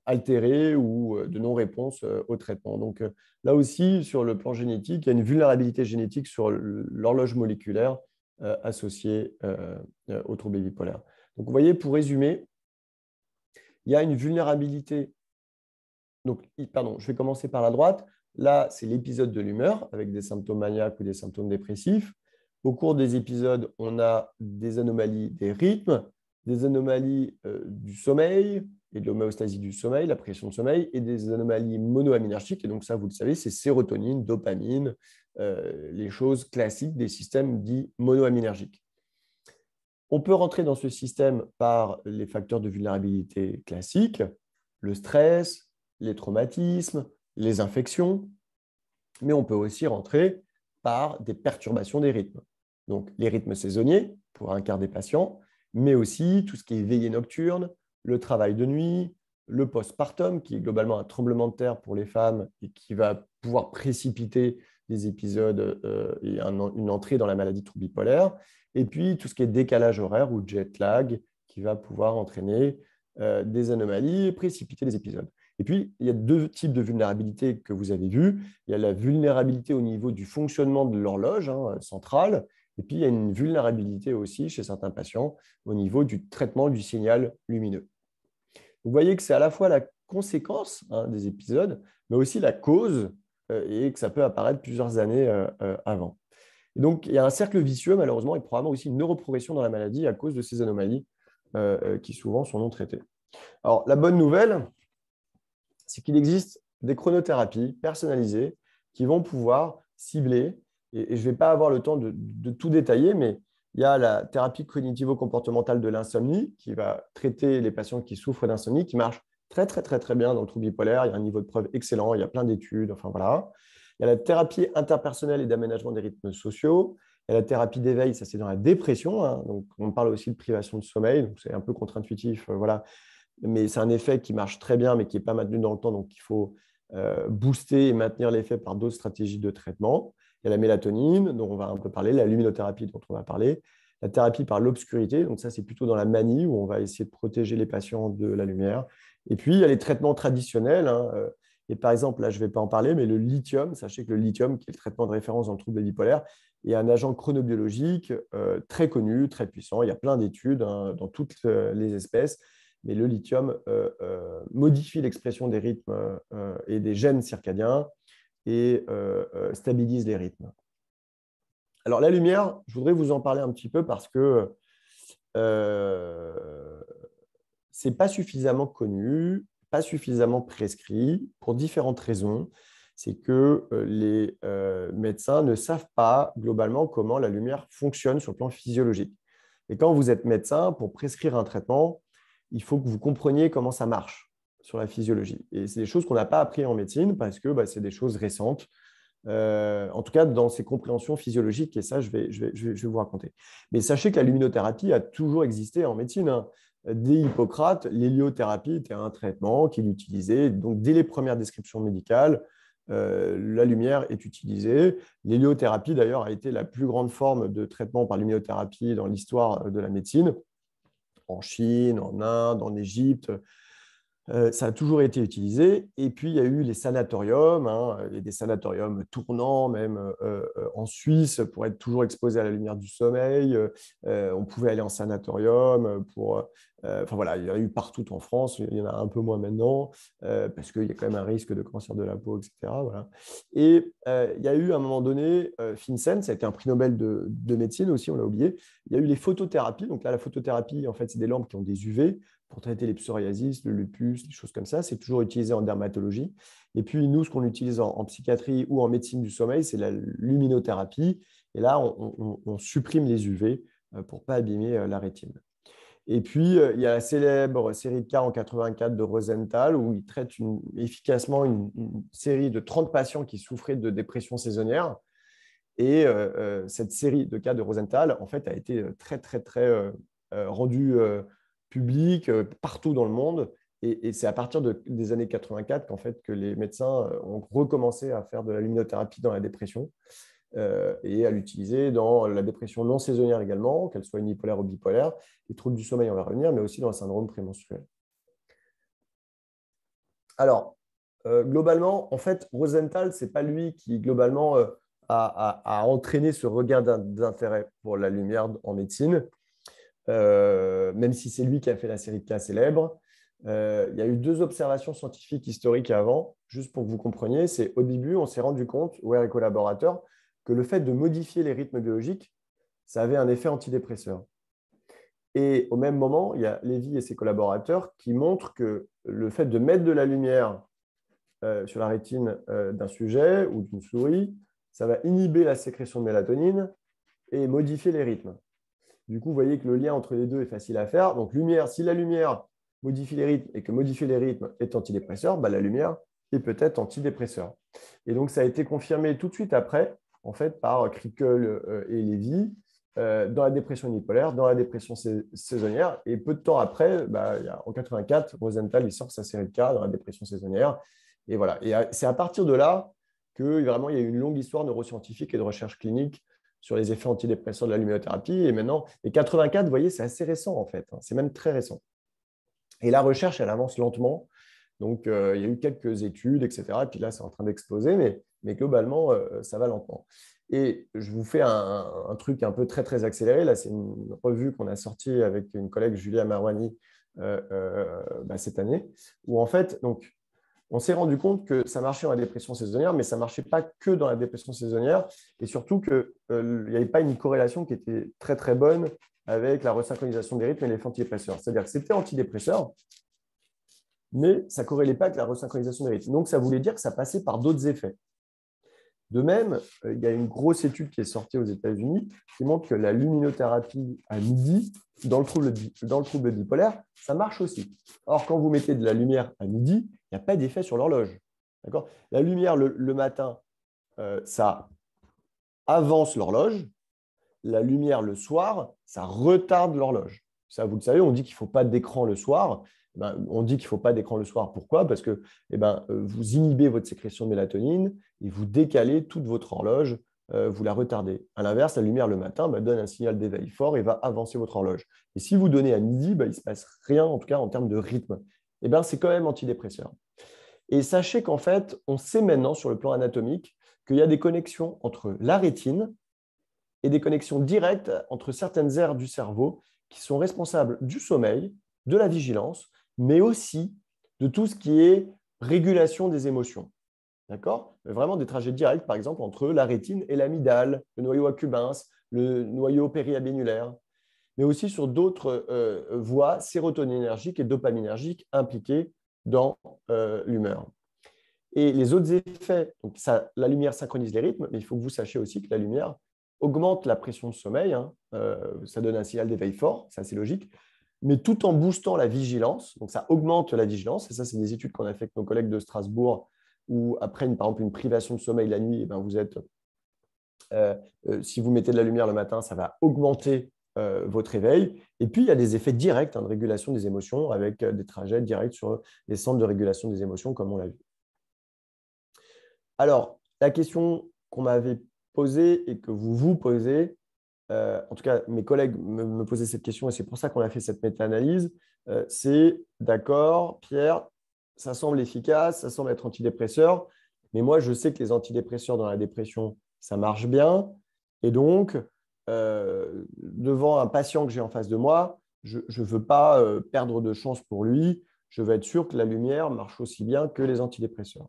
altérées ou de non-réponse au traitement. Donc là aussi, sur le plan génétique, il y a une vulnérabilité génétique sur l'horloge moléculaire associée aux troubles bipolaires. Donc vous voyez, pour résumer, il y a une vulnérabilité. Donc, pardon, je vais commencer par la droite. Là, c'est l'épisode de l'humeur avec des symptômes maniaques ou des symptômes dépressifs. Au cours des épisodes, on a des anomalies des rythmes, des anomalies du sommeil et de l'homéostasie du sommeil, la pression de sommeil, et des anomalies monoaminergiques. Et donc ça, vous le savez, c'est sérotonine, dopamine, les choses classiques des systèmes dits monoaminergiques. On peut rentrer dans ce système par les facteurs de vulnérabilité classiques, le stress, les traumatismes, les infections, mais on peut aussi rentrer par des perturbations des rythmes. Donc, les rythmes saisonniers pour un quart des patients, mais aussi tout ce qui est veillée nocturne, le travail de nuit, le postpartum, qui est globalement un tremblement de terre pour les femmes et qui va pouvoir précipiter des épisodes et une entrée dans la maladie de trouble bipolaire. Et puis, tout ce qui est décalage horaire ou jet lag, qui va pouvoir entraîner des anomalies et précipiter des épisodes. Et puis, il y a deux types de vulnérabilité que vous avez vus. Il y a la vulnérabilité au niveau du fonctionnement de l'horloge centrale, et puis il y a une vulnérabilité aussi chez certains patients au niveau du traitement du signal lumineux. Vous voyez que c'est à la fois la conséquence des épisodes, mais aussi la cause, et que ça peut apparaître plusieurs années avant. Et donc, il y a un cercle vicieux, malheureusement, et probablement aussi une neuroprogression dans la maladie à cause de ces anomalies qui souvent sont non traitées. Alors, la bonne nouvelle, c'est qu'il existe des chronothérapies personnalisées qui vont pouvoir cibler, et je ne vais pas avoir le temps de tout détailler, mais il y a la thérapie cognitivo-comportementale de l'insomnie qui va traiter les patients qui souffrent d'insomnie, qui marche très, très, très, très bien dans le trouble bipolaire. Il y a un niveau de preuve excellent, il y a plein d'études, enfin voilà. Il y a la thérapie interpersonnelle et d'aménagement des rythmes sociaux. Il y a la thérapie d'éveil, ça c'est dans la dépression. Donc on parle aussi de privation de sommeil, donc c'est un peu contre-intuitif, voilà. Mais c'est un effet qui marche très bien, mais qui n'est pas maintenu dans le temps, donc il faut booster et maintenir l'effet par d'autres stratégies de traitement. Il y a la mélatonine, dont on va un peu parler, la luminothérapie, dont on va parler, la thérapie par l'obscurité, donc ça c'est plutôt dans la manie, où on va essayer de protéger les patients de la lumière. Et puis, il y a les traitements traditionnels, et par exemple, là je ne vais pas en parler, mais le lithium, sachez que le lithium, qui est le traitement de référence dans le trouble bipolaire, est un agent chronobiologique très connu, très puissant. Il y a plein d'études dans toutes les espèces. Mais le lithium modifie l'expression des rythmes et des gènes circadiens et stabilise les rythmes. Alors, la lumière, je voudrais vous en parler un petit peu parce que ce n'est pas suffisamment connu, pas suffisamment prescrit pour différentes raisons. C'est que les médecins ne savent pas globalement comment la lumière fonctionne sur le plan physiologique. Et quand vous êtes médecin, pour prescrire un traitement, il faut que vous compreniez comment ça marche sur la physiologie. Et c'est des choses qu'on n'a pas appris en médecine parce que c'est des choses récentes, en tout cas dans ces compréhensions physiologiques, et ça, je vais vous raconter. Mais sachez que la luminothérapie a toujours existé en médecine. Dès Hippocrate, l'héliothérapie était un traitement qu'il utilisait donc, dès les premières descriptions médicales la lumière est utilisée. L'héliothérapie, d'ailleurs, a été la plus grande forme de traitement par luminothérapie dans l'histoire de la médecine, en Chine, en Inde, en Égypte. Ça a toujours été utilisé. Et puis, il y a eu les sanatoriums, et des sanatoriums tournants, même en Suisse, pour être toujours exposé à la lumière du soleil. On pouvait aller en sanatorium pour. Enfin voilà, il y en a eu partout en France. Il y en a un peu moins maintenant, parce qu'il y a quand même un risque de cancer de la peau, etc. Voilà. Et il y a eu à un moment donné, FinCEN, ça a été un prix Nobel de médecine aussi, on l'a oublié. Il y a eu les photothérapies. Donc là, la photothérapie, en fait, c'est des lampes qui ont des UV pour traiter les psoriasis, le lupus, des choses comme ça. C'est toujours utilisé en dermatologie. Et puis, nous, ce qu'on utilise en psychiatrie ou en médecine du sommeil, c'est la luminothérapie. Et là, on supprime les UV pour ne pas abîmer la rétine. Et puis, il y a la célèbre série de cas en 84 de Rosenthal, où il traite efficacement une série de 30 patients qui souffraient de dépression saisonnière. Et cette série de cas de Rosenthal, en fait, a été très, très, très rendue publique partout dans le monde. Et c'est à partir des années 84 qu'en fait, que les médecins ont recommencé à faire de la luminothérapie dans la dépression et à l'utiliser dans la dépression non saisonnière également, qu'elle soit unipolaire ou bipolaire, les troubles du sommeil, on va revenir, mais aussi dans le syndrome prémenstruel. Alors, globalement, en fait, Rosenthal, ce n'est pas lui qui, globalement, a entraîné ce regain d'intérêt pour la lumière en médecine, même si c'est lui qui a fait la série de cas célèbres. Il y a eu 2 observations scientifiques historiques avant, juste pour que vous compreniez. C'est au début, on s'est rendu compte, Ware et collaborateurs, que le fait de modifier les rythmes biologiques, ça avait un effet antidépresseur. Et au même moment, il y a Lévy et ses collaborateurs qui montrent que le fait de mettre de la lumière sur la rétine d'un sujet ou d'une souris, ça va inhiber la sécrétion de mélatonine et modifier les rythmes. Du coup, vous voyez que le lien entre les deux est facile à faire. Donc, si la lumière modifie les rythmes et que modifier les rythmes est antidépresseur, la lumière est peut-être antidépresseur. Et donc, ça a été confirmé tout de suite après, en fait, par Krickel et Lévy, dans la dépression unipolaire, dans la dépression saisonnière. Et peu de temps après, en 84, Rosenthal il sort sa série de cas dans la dépression saisonnière. Et voilà. Et c'est à partir de là que vraiment il y a eu une longue histoire neuroscientifique et de recherche clinique sur les effets antidépresseurs de la luminothérapie. Et maintenant, les 84, vous voyez, c'est assez récent en fait. C'est même très récent. Et la recherche, elle avance lentement. Donc, il y a eu quelques études, etc. Et puis là, c'est en train d'exploser, mais globalement, ça va lentement. Et je vous fais un truc un peu très, très accéléré. Là, c'est une revue qu'on a sortie avec une collègue, Julia Marwani, cette année, où en fait, donc, on s'est rendu compte que ça marchait dans la dépression saisonnière, mais ça ne marchait pas que dans la dépression saisonnière, et surtout qu'il n'y avait pas une corrélation qui était très, très bonne avec la resynchronisation des rythmes et les antidépresseurs. C'est-à-dire que c'était antidépresseur, mais ça ne corrélait pas avec la resynchronisation des rythmes. Donc, ça voulait dire que ça passait par d'autres effets. De même, il y a une grosse étude qui est sortie aux États-Unis qui montre que la luminothérapie à midi, dans le trouble bipolaire, ça marche aussi. Or, quand vous mettez de la lumière à midi, il n'y a pas d'effet sur l'horloge. La lumière le matin, ça avance l'horloge. La lumière le soir, ça retarde l'horloge. Ça, vous le savez, on dit qu'il ne faut pas d'écran le soir. On dit qu'il ne faut pas d'écran le soir. Pourquoi? Parce que vous inhibez votre sécrétion de mélatonine et vous décalez toute votre horloge, vous la retardez. À l'inverse, la lumière le matin donne un signal d'éveil fort et va avancer votre horloge. Et si vous donnez à midi, il ne se passe rien, en tout cas en termes de rythme. C'est quand même antidépresseur. Et sachez qu'en fait, on sait maintenant sur le plan anatomique qu'il y a des connexions entre la rétine et des connexions directes entre certaines aires du cerveau qui sont responsables du sommeil, de la vigilance, mais aussi de tout ce qui est régulation des émotions. D'accord? Vraiment des trajets directs, par exemple, entre la rétine et l'amygdale, le noyau accumbens, le noyau périabénulaire, mais aussi sur d'autres voies sérotoninergiques et dopaminergiques impliquées dans l'humeur. Et les autres effets, donc la lumière synchronise les rythmes, mais il faut que vous sachiez aussi que la lumière augmente la pression de sommeil, ça donne un signal d'éveil fort, c'est assez logique, mais tout en boostant la vigilance, donc ça augmente la vigilance, et ça c'est des études qu'on a fait avec nos collègues de Strasbourg, où après par exemple une privation de sommeil la nuit, vous êtes, si vous mettez de la lumière le matin, ça va augmenter votre éveil, et puis il y a des effets directs de régulation des émotions avec des trajets directs sur les centres de régulation des émotions comme on l'a vu. Alors, la question qu'on m'avait posée et que vous vous posez, en tout cas, mes collègues me posaient cette question et c'est pour ça qu'on a fait cette méta-analyse, c'est d'accord, Pierre, ça semble efficace, ça semble être antidépresseur, mais moi, je sais que les antidépresseurs dans la dépression, ça marche bien. Et donc, devant un patient que j'ai en face de moi, je ne veux pas perdre de chance pour lui. Je veux être sûr que la lumière marche aussi bien que les antidépresseurs.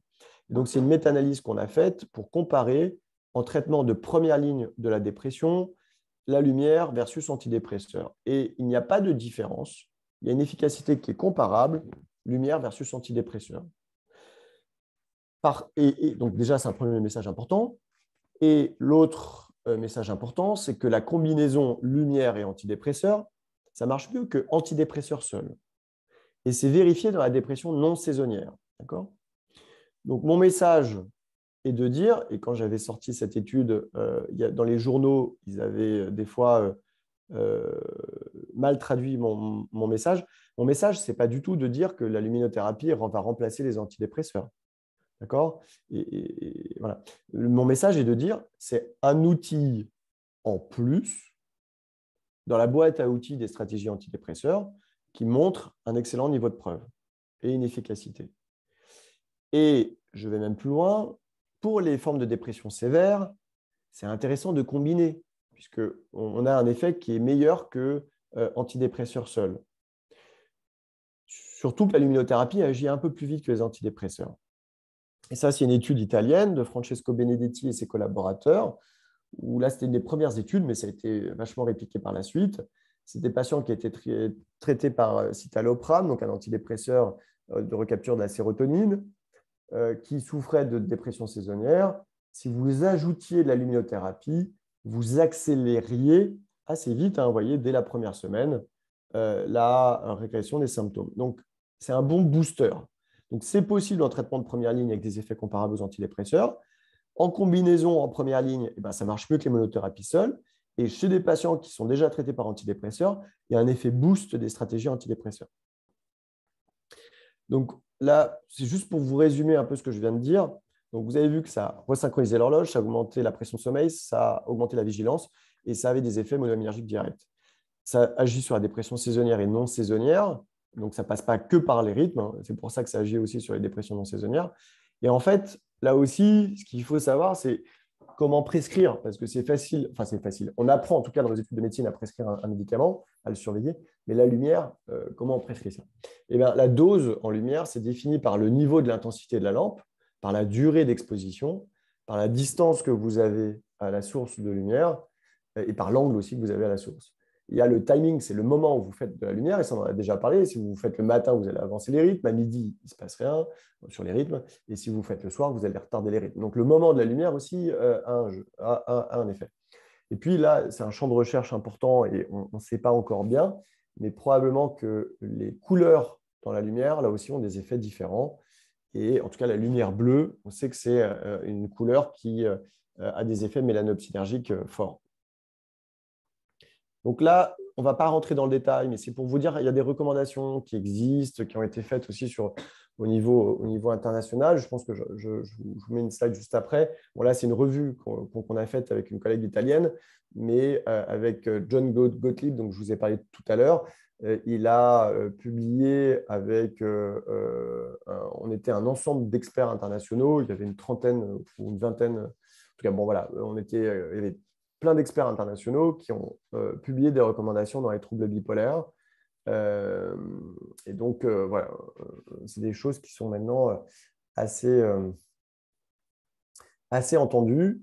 Et donc, c'est une méta-analyse qu'on a faite pour comparer en traitement de première ligne de la dépression, la lumière versus antidépresseur. Et il n'y a pas de différence. Il y a une efficacité qui est comparable, lumière versus antidépresseur. Donc déjà, c'est un premier message important. Et l'autre message important, c'est que la combinaison lumière et antidépresseur, ça marche mieux que antidépresseur seul. Et c'est vérifié dans la dépression non saisonnière. D'accord ? Donc mon message est de dire, et quand j'avais sorti cette étude, dans les journaux, ils avaient des fois mal traduit mon message. Mon message, ce n'est pas du tout de dire que la luminothérapie va remplacer les antidépresseurs. D'accord ? Et voilà. Mon message est de dire c'est un outil en plus dans la boîte à outils des stratégies antidépresseurs qui montre un excellent niveau de preuve et une efficacité. Et je vais même plus loin. Pour les formes de dépression sévère, c'est intéressant de combiner, puisqu'on a un effet qui est meilleur que antidépresseur seul. Surtout que la luminothérapie agit un peu plus vite que les antidépresseurs. Et ça, c'est une étude italienne de Francesco Benedetti et ses collaborateurs, où là, c'était une des premières études, mais ça a été vachement répliqué par la suite. C'est des patients qui étaient traités par citalopram, donc un antidépresseur de recapture de la sérotonine, qui souffraient de dépression saisonnière. Si vous ajoutiez de la luminothérapie, vous accélériez assez vite, vous voyez, dès la première semaine, la régression des symptômes. Donc, c'est un bon booster. Donc, c'est possible en traitement de première ligne avec des effets comparables aux antidépresseurs. En combinaison en première ligne, eh ben, ça marche mieux que les monothérapies seules. Et chez des patients qui sont déjà traités par antidépresseurs, il y a un effet boost des stratégies antidépresseurs. Donc là, c'est juste pour vous résumer un peu ce que je viens de dire. Donc, vous avez vu que ça resynchronisait l'horloge, ça augmentait la pression de sommeil, ça augmentait la vigilance et ça avait des effets monoaminergiques directs. Ça agit sur la dépression saisonnière et non saisonnière. Donc, ça ne passe pas que par les rythmes. C'est pour ça que ça agit aussi sur les dépressions non saisonnières. Et en fait, là aussi, ce qu'il faut savoir, c'est comment prescrire, parce que c'est facile, enfin c'est facile. On apprend en tout cas dans les études de médecine à prescrire un médicament, à le surveiller, mais la lumière, comment on prescrit ça? Eh bien, la dose en lumière, c'est défini par le niveau de l'intensité de la lampe, par la durée d'exposition, par la distance que vous avez à la source de lumière et par l'angle aussi que vous avez à la source. Il y a le timing, c'est le moment où vous faites de la lumière, et ça on en a déjà parlé. Si vous faites le matin, vous allez avancer les rythmes. À midi, il ne se passe rien sur les rythmes. Et si vous faites le soir, vous allez retarder les rythmes. Donc le moment de la lumière aussi a un effet. Et puis là, c'est un champ de recherche important et on ne sait pas encore bien, mais probablement que les couleurs dans la lumière, là aussi, ont des effets différents. Et en tout cas, la lumière bleue, on sait que c'est une couleur qui a des effets mélanopsynergiques forts. Donc là, on ne va pas rentrer dans le détail, mais c'est pour vous dire qu'il y a des recommandations qui existent, qui ont été faites aussi au niveau international. Je pense que je vous mets une slide juste après. Bon, là, c'est une revue qu'on a faite avec une collègue italienne, mais avec John Gottlieb, dont je vous ai parlé tout à l'heure. Il a publié avec, on était un ensemble d'experts internationaux, il y avait une trentaine ou une vingtaine, en tout cas, bon voilà, il y avait plein d'experts internationaux qui ont publié des recommandations dans les troubles bipolaires. Et donc, voilà, c'est des choses qui sont maintenant assez entendues.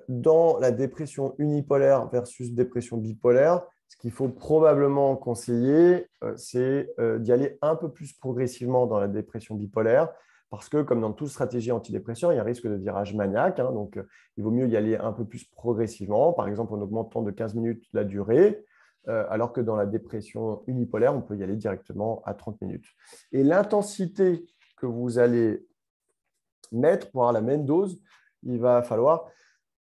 Dans la dépression unipolaire versus dépression bipolaire, ce qu'il faut probablement conseiller, c'est d'y aller un peu plus progressivement dans la dépression bipolaire, parce que, comme dans toute stratégie antidépresseur, il y a un risque de virage maniaque. Donc, il vaut mieux y aller un peu plus progressivement, par exemple en augmentant de 15 minutes la durée, alors que dans la dépression unipolaire, on peut y aller directement à 30 minutes. Et l'intensité que vous allez mettre pour avoir la même dose, il va falloir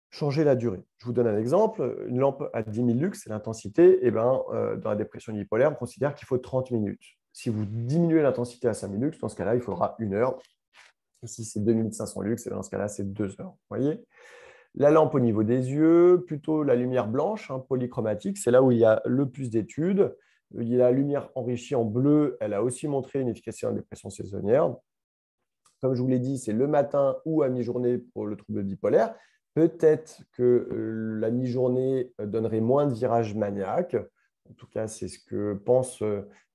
changer la durée. Je vous donne un exemple. Une lampe à 10 000 lux, c'est l'intensité. Et dans la dépression unipolaire, on considère qu'il faut 30 minutes. Si vous diminuez l'intensité à 5 000 lux, dans ce cas-là, il faudra 1 heure. Si c'est 2500 lux, dans ce cas-là, c'est 2 heures. Vous voyez? La lampe au niveau des yeux, plutôt la lumière blanche, polychromatique, c'est là où il y a le plus d'études. Il y a la lumière enrichie en bleu, elle a aussi montré une efficacité en dépression saisonnière. Comme je vous l'ai dit, c'est le matin ou à mi-journée pour le trouble bipolaire. Peut-être que la mi-journée donnerait moins de virages maniaques. En tout cas, c'est ce que pensent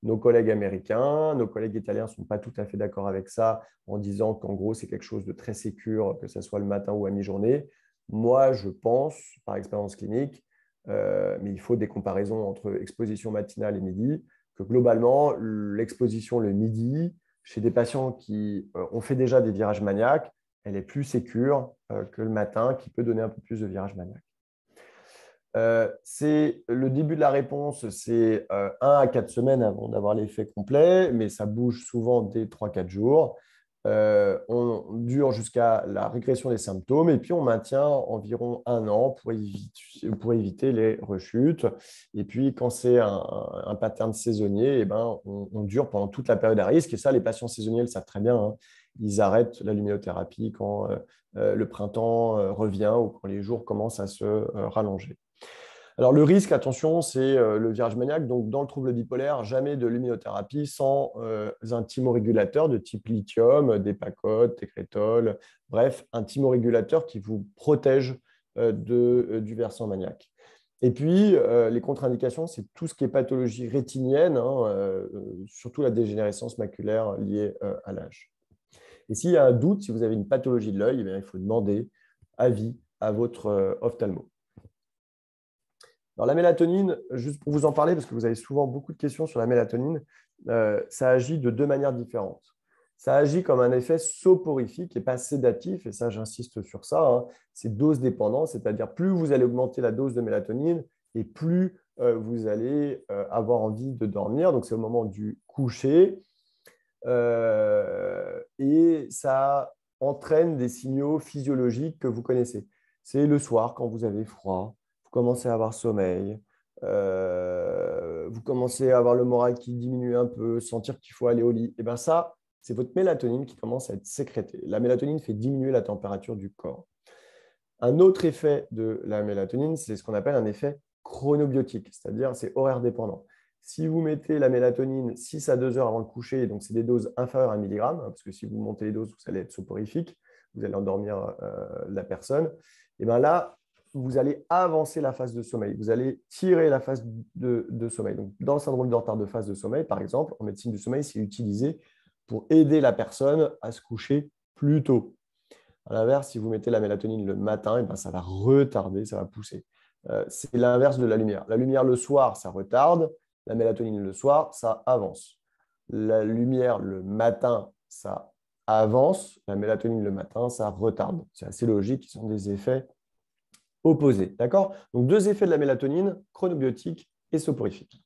nos collègues américains. Nos collègues italiens ne sont pas tout à fait d'accord avec ça, en disant qu'en gros, c'est quelque chose de très sécure, que ce soit le matin ou à mi-journée. Moi, je pense, par expérience clinique, mais il faut des comparaisons entre exposition matinale et midi, que globalement, l'exposition le midi, chez des patients qui ont fait déjà des virages maniaques, elle est plus sécure que le matin, qui peut donner un peu plus de virages maniaques. C'est le début de la réponse, c'est 1 à 4 semaines avant d'avoir l'effet complet, mais ça bouge souvent dès 3-4 jours. On dure jusqu'à la régression des symptômes et puis on maintient environ 1 an pour éviter les rechutes. Et puis, quand c'est un pattern saisonnier, eh ben, on dure pendant toute la période à risque. Et ça, les patients saisonniers le savent très bien, hein. Ils arrêtent la luminothérapie quand le printemps revient ou quand les jours commencent à se rallonger. Alors, le risque, attention, c'est le virage maniaque. Donc, dans le trouble bipolaire, jamais de luminothérapie sans un thymorégulateur de type lithium, des pacotes, técrétol, bref, un thymorégulateur qui vous protège du versant maniaque. Et puis, les contre-indications, c'est tout ce qui est pathologie rétinienne, surtout la dégénérescence maculaire liée à l'âge. Et s'il y a un doute, si vous avez une pathologie de l'œil, il faut demander avis à votre ophtalmo. Alors, la mélatonine, juste pour vous en parler, parce que vous avez souvent beaucoup de questions sur la mélatonine, ça agit de 2 manières différentes. Ça agit comme un effet soporifique et pas sédatif, et ça, j'insiste sur ça. C'est dose dépendant, c'est-à-dire plus vous allez augmenter la dose de mélatonine et plus vous allez avoir envie de dormir. Donc, c'est au moment du coucher. Et ça entraîne des signaux physiologiques que vous connaissez. C'est le soir, quand vous avez froid, vous commencez à avoir sommeil, vous commencez à avoir le moral qui diminue un peu, sentir qu'il faut aller au lit. Et bien ça, c'est votre mélatonine qui commence à être sécrétée. La mélatonine fait diminuer la température du corps. Un autre effet de la mélatonine, c'est ce qu'on appelle un effet chronobiotique, c'est-à-dire c'est horaire dépendant. Si vous mettez la mélatonine 6 à 2 heures avant le coucher, donc c'est des doses inférieures à 1 mg, parce que si vous montez les doses, vous allez être soporifique, vous allez endormir la personne, et bien là, vous allez avancer la phase de sommeil, vous allez tirer la phase de sommeil. Donc, dans le syndrome de retard de phase de sommeil, par exemple, en médecine du sommeil, c'est utilisé pour aider la personne à se coucher plus tôt. À l'inverse, si vous mettez la mélatonine le matin, et ben ça va retarder, ça va pousser. C'est l'inverse de la lumière. La lumière le soir, ça retarde. La mélatonine le soir, ça avance. La lumière le matin, ça avance. La mélatonine le matin, ça retarde. C'est assez logique, ils sont des effets opposés. D'accord? Donc, 2 effets de la mélatonine, chronobiotique et soporifique.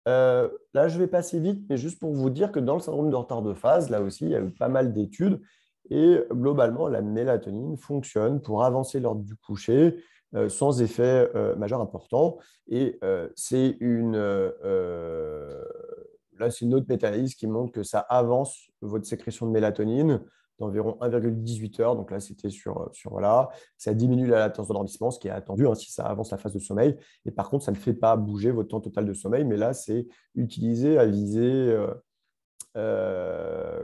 Là, je vais passer vite, mais juste pour vous dire que dans le syndrome de retard de phase, là aussi, il y a eu pas mal d'études. Et globalement, la mélatonine fonctionne pour avancer l'heure du coucher sans effet majeur important. Et c'est là, c'est une autre méta-analyse qui montre que ça avance votre sécrétion de mélatonine d'environ 1,18 heures. Donc là, c'était voilà. Ça diminue la latence d'endormissement, ce qui est attendu si ça avance la phase de sommeil. Et par contre, ça ne fait pas bouger votre temps total de sommeil. Mais là, c'est utilisé à visée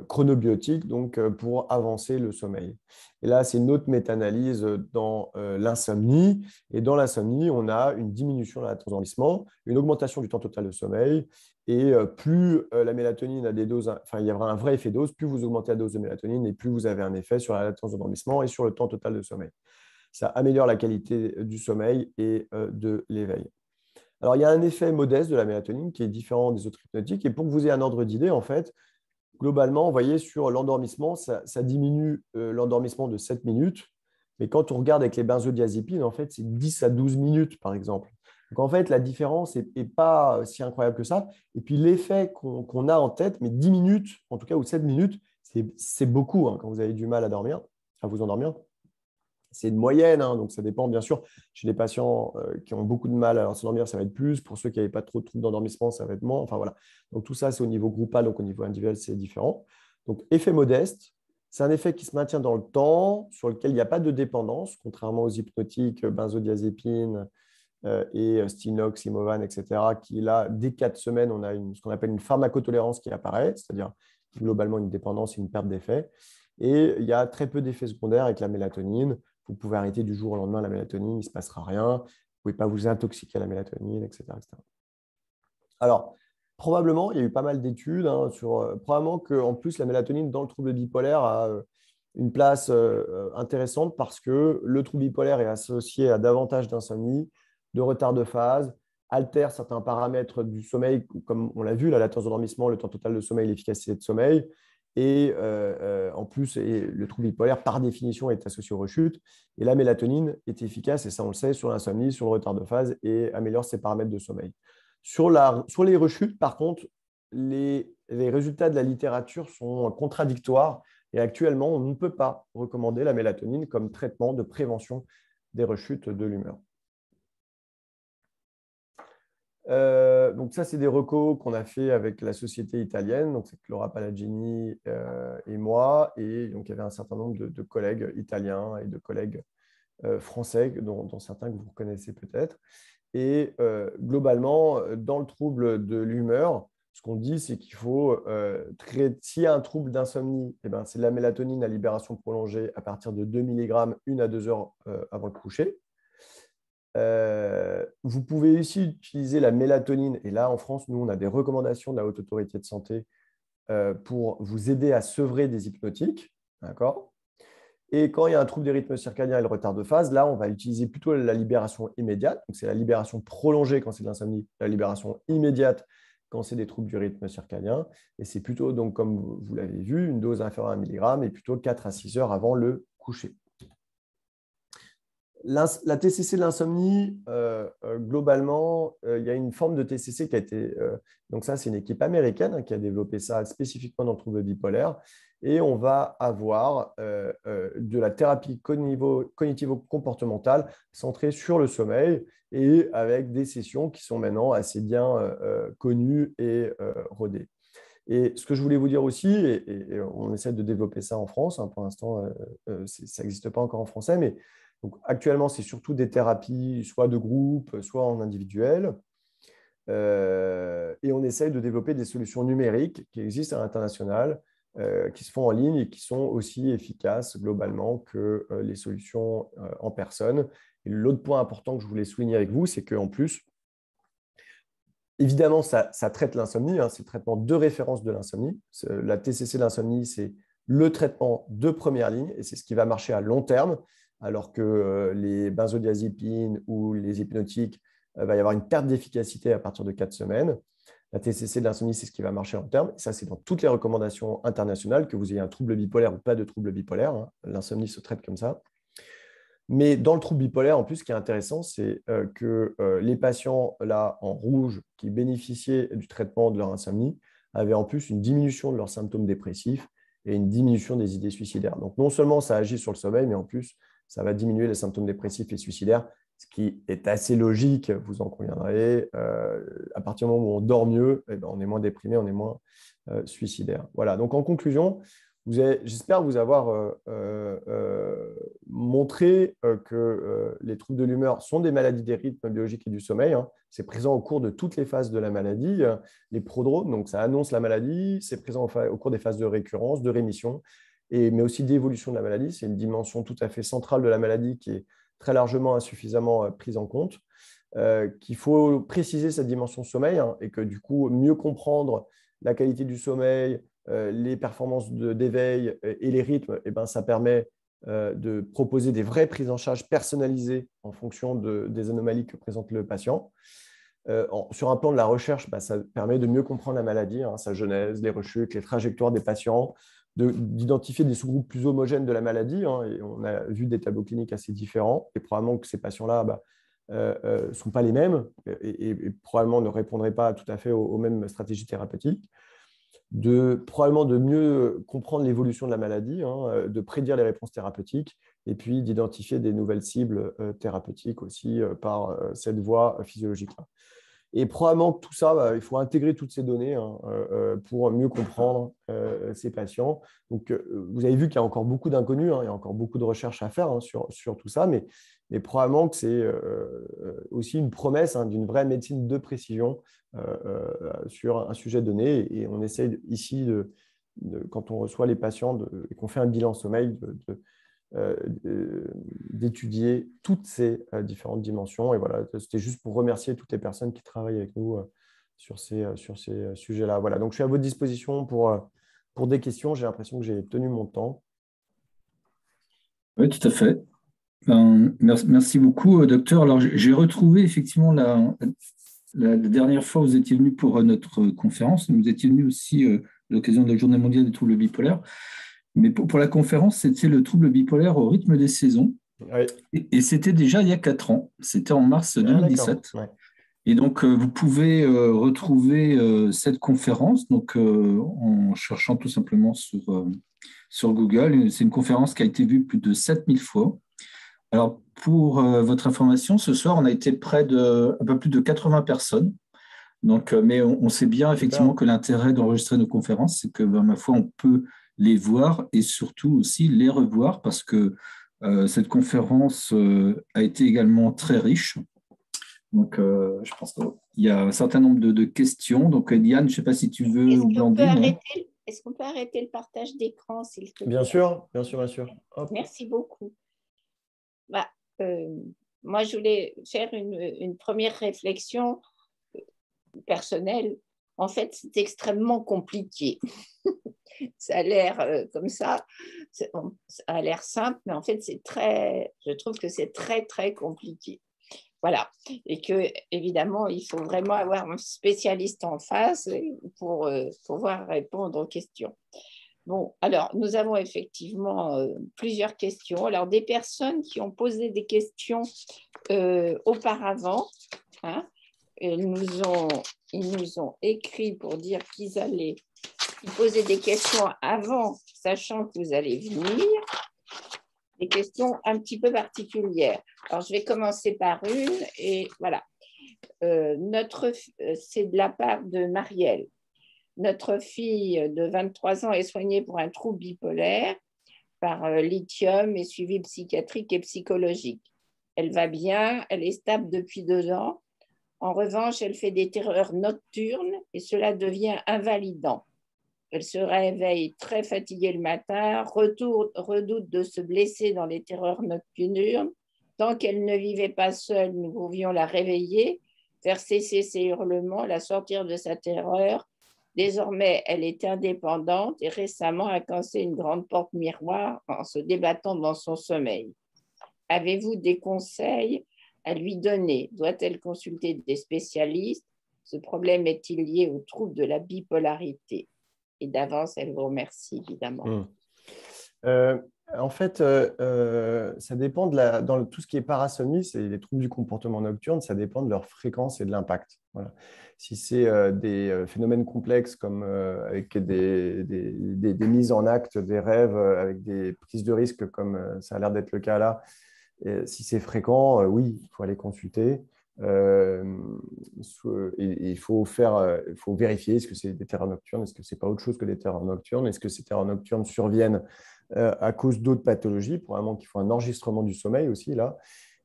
chronobiotique, donc pour avancer le sommeil. Et là, c'est une autre méta-analyse dans l'insomnie. Et dans l'insomnie, on a une diminution de la latence d'endormissement, une augmentation du temps total de sommeil. Et plus la mélatonine a des doses, enfin, il y aura un vrai effet dose, plus vous augmentez la dose de mélatonine et plus vous avez un effet sur la latence d'endormissement et sur le temps total de sommeil. Ça améliore la qualité du sommeil et de l'éveil. Alors, il y a un effet modeste de la mélatonine qui est différent des autres hypnotiques. Et pour que vous ayez un ordre d'idée, en fait, globalement, vous voyez, sur l'endormissement, ça diminue l'endormissement de 7 minutes. Mais quand on regarde avec les benzodiazépines, en fait, c'est 10 à 12 minutes, par exemple. Donc, en fait, la différence n'est pas si incroyable que ça. Et puis, l'effet qu'on a en tête, mais 10 minutes, en tout cas, ou 7 minutes, c'est beaucoup quand vous avez du mal à dormir, à vous endormir. C'est une moyenne, donc ça dépend bien sûr. Chez les patients qui ont beaucoup de mal à s'endormir, ça va être plus. Pour ceux qui n'avaient pas trop de troubles d'endormissement, ça va être moins. Enfin voilà. Donc tout ça, c'est au niveau groupal, donc au niveau individuel, c'est différent. Donc effet modeste, C'est un effet qui se maintient dans le temps, sur lequel il n'y a pas de dépendance, contrairement aux hypnotiques, benzodiazépines et Stinox, Imovan, etc., qui là, dès 4 semaines, on a ce qu'on appelle une pharmacotolérance qui apparaît, c'est-à-dire globalement une dépendance et une perte d'effet. Et il y a très peu d'effets secondaires avec la mélatonine. Vous pouvez arrêter du jour au lendemain la mélatonine, il ne se passera rien. Vous ne pouvez pas vous intoxiquer à la mélatonine, etc., etc. Alors, probablement, il y a eu pas mal d'études sur probablement qu'en plus, la mélatonine dans le trouble bipolaire a une place intéressante parce que le trouble bipolaire est associé à davantage d'insomnie, de retard de phase, altère certains paramètres du sommeil, comme on l'a vu, la latence d'endormissement, le temps total de sommeil, l'efficacité de sommeil. Et en plus, le trouble bipolaire, par définition, est associé aux rechutes. Et la mélatonine est efficace, et ça on le sait, sur l'insomnie, sur le retard de phase, et améliore ses paramètres de sommeil. Sur les rechutes, par contre, les résultats de la littérature sont contradictoires. Et actuellement, on ne peut pas recommander la mélatonine comme traitement de prévention des rechutes de l'humeur. Donc ça, c'est des recos qu'on a fait avec la société italienne, donc c'est Laura Palagini et moi, et donc il y avait un certain nombre de collègues italiens et de collègues français, dont certains que vous connaissez peut-être. Et globalement, dans le trouble de l'humeur, ce qu'on dit, c'est qu'il faut s'il y a un trouble d'insomnie, eh ben, c'est de la mélatonine à libération prolongée à partir de 2 mg 1 à 2 heures avant le coucher. Vous pouvez aussi utiliser la mélatonine. Et là, en France, nous, on a des recommandations de la Haute Autorité de Santé pour vous aider à sevrer des hypnotiques. D'accord ? Et quand il y a un trouble des rythmes circadiens et le retard de phase, là, on va utiliser plutôt la libération immédiate. Donc, c'est la libération prolongée quand c'est de l'insomnie, la libération immédiate quand c'est des troubles du rythme circadien. Et c'est plutôt, donc, comme vous l'avez vu, une dose inférieure à 1 mg et plutôt 4 à 6 heures avant le coucher. La TCC de l'insomnie, globalement, il y a une forme de TCC qui a été… donc ça, c'est une équipe américaine qui a développé ça spécifiquement dans le trouble bipolaire. Et on va avoir de la thérapie cognitivo-comportementale centrée sur le sommeil et avec des sessions qui sont maintenant assez bien connues et rodées. Et ce que je voulais vous dire aussi, et on essaie de développer ça en France, pour l'instant, ça n'existe pas encore en français, mais donc, actuellement, c'est surtout des thérapies, soit de groupe, soit en individuel. Et on essaye de développer des solutions numériques qui existent à l'international, qui se font en ligne et qui sont aussi efficaces globalement que les solutions en personne. Et l'autre point important que je voulais souligner avec vous, c'est qu'en plus, évidemment, ça traite l'insomnie, c'est le traitement de référence de l'insomnie. La TCC de l'insomnie, c'est le traitement de première ligne et c'est ce qui va marcher à long terme, alors que les benzodiazépines ou les hypnotiques, va y avoir une perte d'efficacité à partir de 4 semaines. La TCC de l'insomnie, c'est ce qui va marcher à long terme. Et ça, c'est dans toutes les recommandations internationales, que vous ayez un trouble bipolaire ou pas de trouble bipolaire. L'insomnie se traite comme ça. Mais dans le trouble bipolaire, en plus, ce qui est intéressant, c'est que les patients là en rouge qui bénéficiaient du traitement de leur insomnie avaient en plus une diminution de leurs symptômes dépressifs et une diminution des idées suicidaires. Donc non seulement ça agit sur le sommeil, mais en plus, ça va diminuer les symptômes dépressifs et suicidaires, ce qui est assez logique, vous en conviendrez. À partir du moment où on dort mieux, eh ben, on est moins déprimé, on est moins suicidaire. Voilà, donc en conclusion, j'espère vous avoir montré que les troubles de l'humeur sont des maladies des rythmes biologiques et du sommeil. C'est présent au cours de toutes les phases de la maladie. Les prodromes, donc ça annonce la maladie, c'est présent au cours des phases de récurrence, de rémission, mais aussi d'évolution de la maladie. C'est une dimension tout à fait centrale de la maladie qui est très largement insuffisamment prise en compte. Qu'il faut préciser cette dimension sommeil et que du coup, mieux comprendre la qualité du sommeil, les performances d'éveil et les rythmes, eh ben, ça permet de proposer des vraies prises en charge personnalisées en fonction des anomalies que présente le patient. Sur un plan de la recherche, ça permet de mieux comprendre la maladie, sa genèse, les rechutes, les trajectoires des patients, d'identifier des sous-groupes plus homogènes de la maladie. Et on a vu des tableaux cliniques assez différents. Et probablement que ces patients-là ne sont pas les mêmes et probablement ne répondraient pas tout à fait aux mêmes stratégies thérapeutiques. Probablement de mieux comprendre l'évolution de la maladie, de prédire les réponses thérapeutiques et puis d'identifier des nouvelles cibles thérapeutiques aussi par cette voie physiologique-là. Et probablement que tout ça, il faut intégrer toutes ces données pour mieux comprendre ces patients. Donc, vous avez vu qu'il y a encore beaucoup d'inconnus, il y a encore beaucoup de recherches à faire sur tout ça, mais probablement que c'est aussi une promesse d'une vraie médecine de précision sur un sujet donné. Et on essaye ici, quand on reçoit les patients et qu'on fait un bilan sommeil, d'étudier toutes ces différentes dimensions. Et voilà, c'était juste pour remercier toutes les personnes qui travaillent avec nous sur ces sujets-là. Voilà, donc je suis à votre disposition pour des questions. J'ai l'impression que j'ai tenu mon temps. Oui, tout à fait. Merci beaucoup, docteur. Alors, j'ai retrouvé effectivement la dernière fois où vous étiez venu pour notre conférence. Vous étiez venu aussi à l'occasion de la Journée mondiale des troubles bipolaires. Mais pour la conférence, c'était le trouble bipolaire au rythme des saisons. Oui. Et c'était déjà il y a 4 ans. C'était en mars Ah, d'accord. 2017. Ouais. Et donc, vous pouvez retrouver cette conférence donc, en cherchant tout simplement sur Google. C'est une conférence qui a été vue plus de 7000 fois. Alors, pour votre information, ce soir, on a été près de un peu plus de 80 personnes. Donc, mais on sait bien effectivement Super. que l'intérêt d'enregistrer nos conférences, c'est que, ma foi, on peut les voir et surtout aussi les revoir parce que cette conférence a été également très riche. Donc, je pense qu'il y a un certain nombre de questions. Donc, Diane, je ne sais pas si tu veux, ou Blandine. Est-ce qu'on peut arrêter le partage d'écran, s'il te plaît? Bien sûr, bien sûr, bien sûr. Hop. Merci beaucoup. Bah, moi, je voulais faire une première réflexion personnelle. En fait, c'est extrêmement compliqué. Ça a l'air comme ça, ça a l'air simple, mais en fait, je trouve que c'est très, très compliqué. Voilà. Et que, évidemment, il faut vraiment avoir un spécialiste en face pour pouvoir répondre aux questions. Bon, alors, nous avons effectivement plusieurs questions. Alors, des personnes qui ont posé des questions auparavant, hein, ils nous ont écrit pour dire qu'ils allaient poser des questions avant, sachant que vous allez venir. Des questions un petit peu particulières. Alors, je vais commencer par une et voilà. C'est de la part de Marielle. Notre fille de 23 ans est soignée pour un trouble bipolaire par lithium et suivi psychiatrique et psychologique. Elle va bien, elle est stable depuis 2 ans. En revanche, elle fait des terreurs nocturnes et cela devient invalidant. Elle se réveille très fatiguée le matin, redoute de se blesser dans les terreurs nocturnes. Tant qu'elle ne vivait pas seule, nous pouvions la réveiller, faire cesser ses hurlements, la sortir de sa terreur. Désormais, elle est indépendante et récemment a cassé une grande porte miroir en se débattant dans son sommeil. Avez-vous des conseils à lui donner? Doit-elle consulter des spécialistes? Ce problème est-il lié au trouble de la bipolarité? Et d'avance, elle vous remercie, évidemment. En fait, ça dépend dans tout ce qui est parasomnie, c'est les troubles du comportement nocturne, ça dépend de leur fréquence et de l'impact. Voilà. Si c'est des phénomènes complexes comme avec des mises en acte, des rêves, avec des prises de risques comme ça a l'air d'être le cas là, si c'est fréquent, oui, il faut aller consulter. Il faut vérifier est-ce que c'est des terreurs nocturnes, est-ce que c'est pas autre chose que des terreurs nocturnes, est-ce que ces terreurs nocturnes surviennent à cause d'autres pathologies, probablement qu'il faut un enregistrement du sommeil aussi là.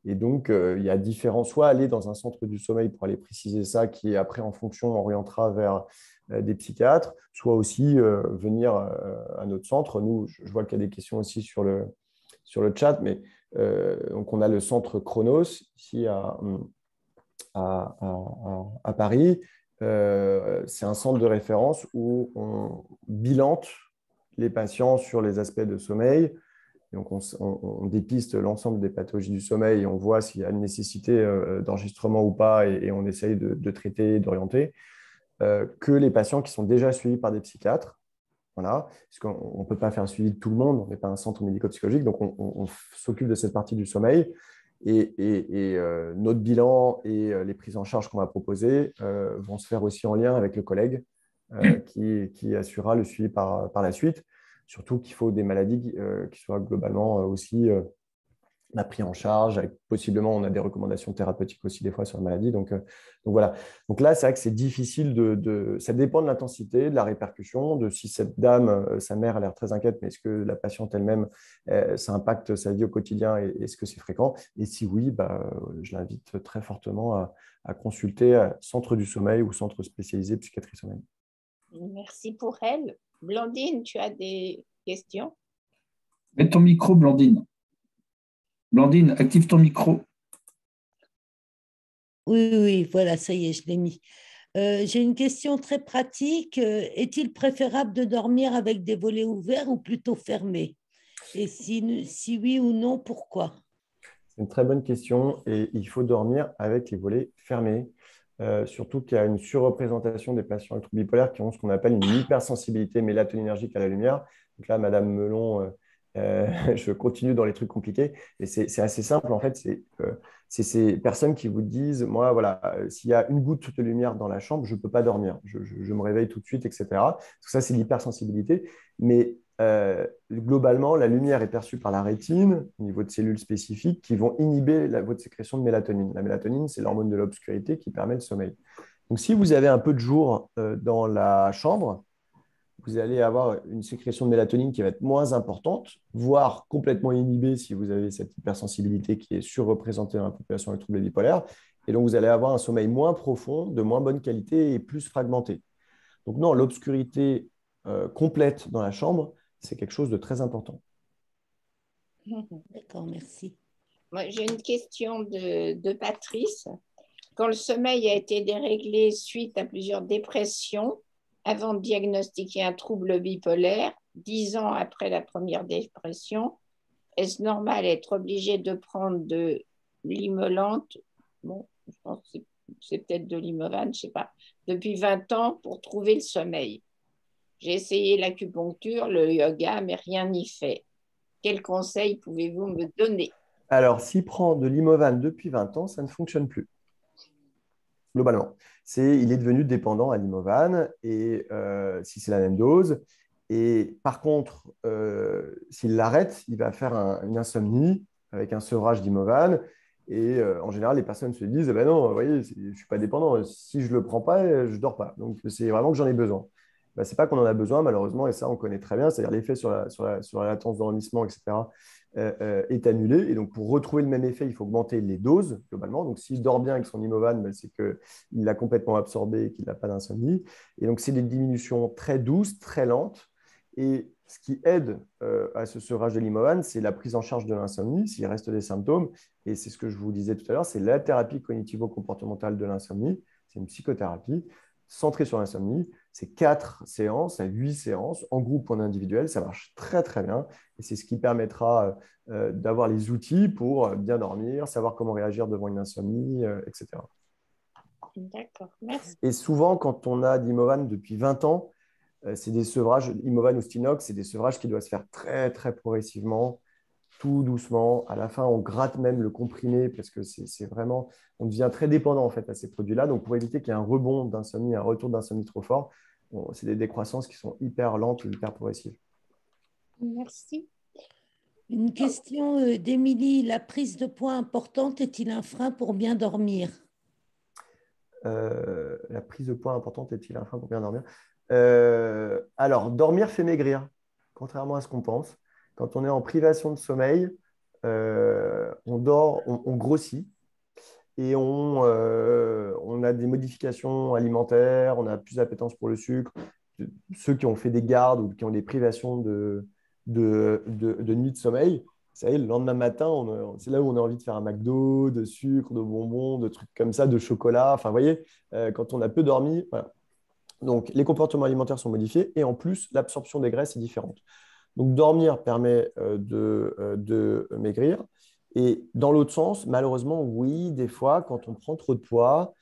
Et donc, il y a soit aller dans un centre du sommeil pour aller préciser ça, qui après, en fonction, orientera vers des psychiatres, soit aussi venir à notre centre. Nous, je vois qu'il y a des questions aussi sur le chat, mais donc on a le centre Chronos ici à Paris. C'est un centre de référence où on bilante les patients sur les aspects de sommeil. Donc, on dépiste l'ensemble des pathologies du sommeil et on voit s'il y a une nécessité d'enregistrement ou pas et on essaye de traiter, d'orienter. Que les patients qui sont déjà suivis par des psychiatres. Voilà, parce qu'on ne peut pas faire un suivi de tout le monde, on n'est pas un centre médico-psychologique, donc on s'occupe de cette partie du sommeil. Et notre bilan et les prises en charge qu'on va proposer vont se faire aussi en lien avec le collègue qui assurera le suivi par la suite. Surtout qu'il faut des maladies qui soient globalement aussi pris en charge. Possiblement, on a des recommandations thérapeutiques aussi des fois sur la maladie. Donc voilà. Donc là, c'est vrai que c'est difficile ça dépend de l'intensité, de la répercussion, de si cette dame, sa mère a l'air très inquiète, mais est-ce que la patiente elle-même, ça impacte sa vie au quotidien et est-ce que c'est fréquent? Et si oui, je l'invite très fortement à consulter centre du sommeil ou centre spécialisé psychiatrie sommeil. Merci pour elle. Blandine, tu as des questions? Mets ton micro, Blandine. Blandine, active ton micro. Oui, oui, voilà, ça y est, je l'ai mis. J'ai une question très pratique. Est-il préférable de dormir avec des volets ouverts ou plutôt fermés? Et si oui ou non, pourquoi? C'est une très bonne question et il faut dormir avec les volets fermés. Surtout qu'il y a une surreprésentation des patients avec troubles bipolaires qui ont ce qu'on appelle une hypersensibilité mélatoninergique à la lumière. Donc là, Madame Melon, je continue dans les trucs compliqués. Et c'est assez simple, en fait. C'est ces personnes qui vous disent, moi, voilà, s'il y a une goutte de lumière dans la chambre, je ne peux pas dormir. Je me réveille tout de suite, etc. Tout ça, c'est l'hypersensibilité. Mais globalement, la lumière est perçue par la rétine au niveau de cellules spécifiques qui vont inhiber votre sécrétion de mélatonine. La mélatonine, c'est l'hormone de l'obscurité qui permet le sommeil. Donc, si vous avez un peu de jour dans la chambre, vous allez avoir une sécrétion de mélatonine qui va être moins importante, voire complètement inhibée si vous avez cette hypersensibilité qui est surreprésentée dans la population avec troubles bipolaires. Et donc, vous allez avoir un sommeil moins profond, de moins bonne qualité et plus fragmenté. Donc, non, l'obscurité complète dans la chambre, c'est quelque chose de très important. D'accord, merci. Moi, j'ai une question de Patrice. Quand le sommeil a été déréglé suite à plusieurs dépressions, avant de diagnostiquer un trouble bipolaire, 10 ans après la première dépression, est-ce normal d'être obligé de prendre de l'imolante? Bon, je pense que c'est peut-être de l'Imovan, je ne sais pas, depuis 20 ans pour trouver le sommeil. J'ai essayé l'acupuncture, le yoga, mais rien n'y fait. Quels conseils pouvez-vous me donner? Alors, s'il prend de l'Imovan depuis 20 ans, ça ne fonctionne plus, globalement. Il est devenu dépendant à l'Imovan, et si c'est la même dose. Et par contre, s'il l'arrête, il va faire une insomnie avec un sevrage d'Imovan. Et en général, les personnes se disent, ben non, vous voyez, je ne suis pas dépendant. Si je ne le prends pas, je ne dors pas. Donc, c'est vraiment que j'en ai besoin. Ben, ce n'est pas qu'on en a besoin, malheureusement, et ça, on connaît très bien, c'est-à-dire l'effet sur la latence d'endormissement, etc., est annulé. Et donc, pour retrouver le même effet, il faut augmenter les doses, globalement. Donc, s'il dort bien avec son Imovan, ben, c'est qu'il l'a complètement absorbé et qu'il n'a pas d'insomnie. Et donc, c'est des diminutions très douces, très lentes. Et ce qui aide à ce sevrage de l'Imovan, c'est la prise en charge de l'insomnie, s'il reste des symptômes. Et c'est ce que je vous disais tout à l'heure, c'est la thérapie cognitivo-comportementale de l'insomnie. C'est une psychothérapie centrée sur l'insomnie. C'est 4 séances à 8 séances, en groupe ou en individuel. Ça marche très, très bien. Et c'est ce qui permettra d'avoir les outils pour bien dormir, savoir comment réagir devant une insomnie, etc. D'accord, merci. Et souvent, quand on a d'Imovan depuis 20 ans, c'est des sevrages, Imovan ou Stinox, c'est des sevrages qui doivent se faire très, très progressivement, tout doucement. À la fin, on gratte même le comprimé parce que c'est vraiment, on devient très dépendant en fait à ces produits-là. Donc, pour éviter qu'il y ait un rebond d'insomnie, un retour d'insomnie trop fort, c'est des décroissances qui sont hyper lentes ou hyper progressives. Merci. Une question d'Émilie. La prise de poids importante est-il un frein pour bien dormir? La prise de poids importante est-il un frein pour bien dormir? Alors, dormir fait maigrir, contrairement à ce qu'on pense. Quand on est en privation de sommeil, on dort, on grossit et on a des modifications alimentaires, on a plus d'appétence pour le sucre. Ceux qui ont fait des gardes ou qui ont des privations de nuit de sommeil, ça y est, le lendemain matin, c'est là où on a envie de faire un McDo, de sucre, de bonbons, de trucs comme ça, de chocolat. Enfin, vous voyez, quand on a peu dormi, voilà. Donc, les comportements alimentaires sont modifiés et en plus, l'absorption des graisses est différente. Donc, dormir permet de maigrir. Et dans l'autre sens, malheureusement, oui, des fois, quand on prend trop de poids,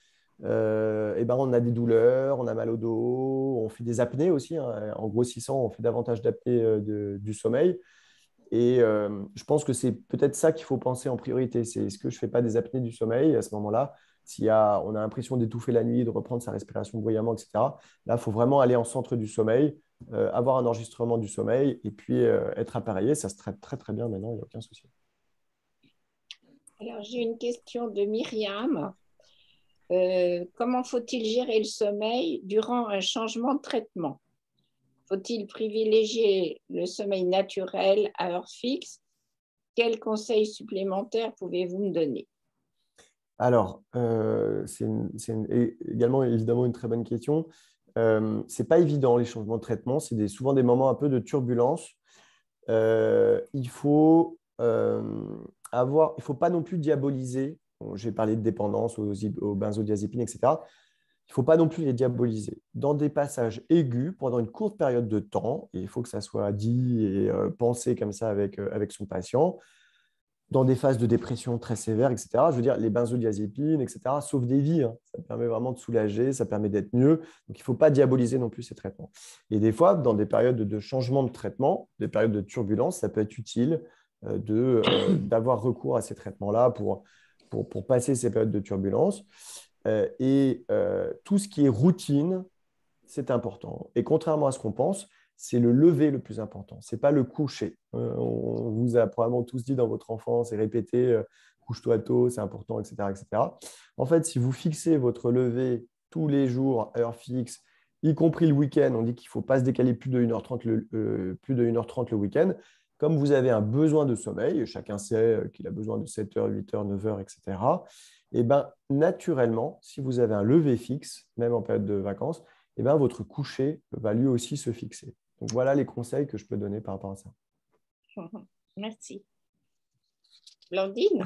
on a des douleurs, on a mal au dos, on fait des apnées aussi, hein. En grossissant, on fait davantage d'apnées du sommeil. Et je pense que c'est peut-être ça qu'il faut penser en priorité. C'est est-ce que je ne fais pas des apnées du sommeil à ce moment-là? On a l'impression d'étouffer la nuit, de reprendre sa respiration bruyamment, etc. Là, il faut vraiment aller en centre du sommeil, avoir un enregistrement du sommeil et puis être appareillé. Ça se traite très, très bien maintenant, il n'y a aucun souci. Alors, j'ai une question de Myriam. Comment faut-il gérer le sommeil durant un changement de traitement? Faut-il privilégier le sommeil naturel à heure fixe? Quels conseils supplémentaires pouvez-vous me donner? Alors, également évidemment une très bonne question. Ce n'est pas évident les changements de traitement, c'est souvent des moments un peu de turbulence. Il faut il faut pas non plus diaboliser. Bon, j'ai parlé de dépendance aux benzodiazépines, etc. Il ne faut pas non plus les diaboliser. Dans des passages aigus, pendant une courte période de temps, et il faut que ça soit dit et pensé comme ça avec son patient, dans des phases de dépression très sévères, etc. Je veux dire, les benzodiazépines, etc., sauvent des vies, hein. Ça permet vraiment de soulager, ça permet d'être mieux. Donc, il ne faut pas diaboliser non plus ces traitements. Et des fois, dans des périodes de changement de traitement, des périodes de turbulence, ça peut être utile d'avoir recours à ces traitements-là pour passer ces périodes de turbulence. Tout ce qui est routine, c'est important. Et contrairement à ce qu'on pense, c'est le lever le plus important. Ce n'est pas le coucher. On vous a probablement tous dit dans votre enfance et répété couche-toi tôt, c'est important, etc., etc. En fait, si vous fixez votre lever tous les jours, heure fixe, y compris le week-end, on dit qu'il ne faut pas se décaler plus de 1h30 plus de 1h30 le week-end. Comme vous avez un besoin de sommeil, chacun sait qu'il a besoin de 7h, 8h, 9h, etc. Et ben, naturellement, si vous avez un lever fixe, même en période de vacances, et ben, votre coucher va lui aussi se fixer. Donc, voilà les conseils que je peux donner par rapport à ça. Merci. Blandine?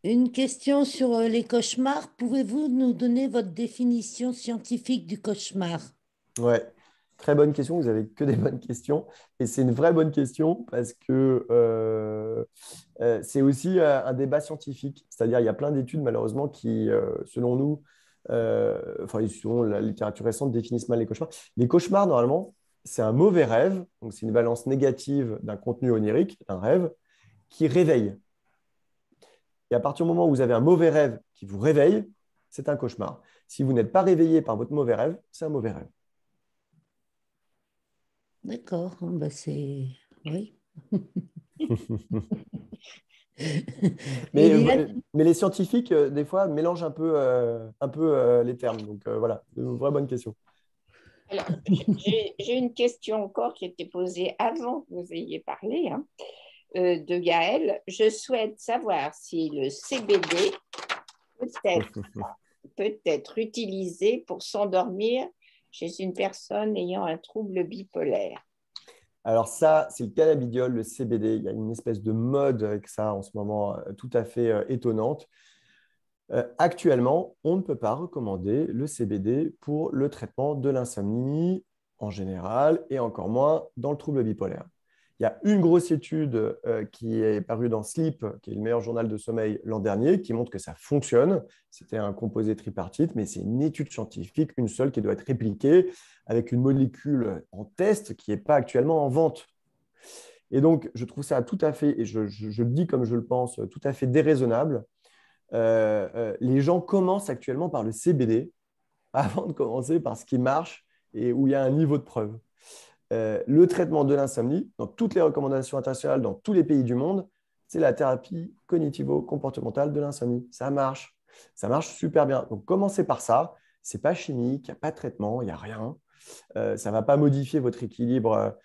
Une question sur les cauchemars. Pouvez-vous nous donner votre définition scientifique du cauchemar? Ouais, très bonne question. Vous avez que des bonnes questions. Et c'est une vraie bonne question parce que c'est aussi un débat scientifique. C'est-à-dire, il y a plein d'études, malheureusement, qui, selon nous, enfin, selon la littérature récente, définissent mal les cauchemars. Les cauchemars, normalement, c'est un mauvais rêve. Donc, c'est une valence négative d'un contenu onirique, d'un rêve, qui réveille. Et à partir du moment où vous avez un mauvais rêve qui vous réveille, c'est un cauchemar. Si vous n'êtes pas réveillé par votre mauvais rêve, c'est un mauvais rêve. D'accord, bah c'est... Oui. Mais les scientifiques, des fois, mélangent un peu les termes. Donc, voilà, une vraie bonne question. Alors, j'ai une question encore qui était posée avant que vous ayez parlé, hein, de Gaël. Je souhaite savoir si le CBD peut être utilisé pour s'endormir chez une personne ayant un trouble bipolaire. Alors ça, c'est le cannabidiol, le CBD. Il y a une espèce de mode avec ça en ce moment tout à fait étonnante. Actuellement, on ne peut pas recommander le CBD pour le traitement de l'insomnie en général et encore moins dans le trouble bipolaire. Il y a une grosse étude qui est parue dans Sleep, qui est le meilleur journal de sommeil l'an dernier, qui montre que ça fonctionne. C'était un composé tripartite, mais c'est une étude scientifique, une seule qui doit être répliquée avec une molécule en test qui n'est pas actuellement en vente. Et donc, je trouve ça tout à fait, et je le dis comme je le pense, tout à fait déraisonnable. Les gens commencent actuellement par le CBD avant de commencer par ce qui marche et où il y a un niveau de preuve. Le traitement de l'insomnie, dans toutes les recommandations internationales, dans tous les pays du monde, c'est la thérapie cognitivo-comportementale de l'insomnie. Ça marche super bien. Donc, commencez par ça. Ce n'est pas chimique, il n'y a pas de traitement, il n'y a rien. Ça ne va pas modifier votre équilibre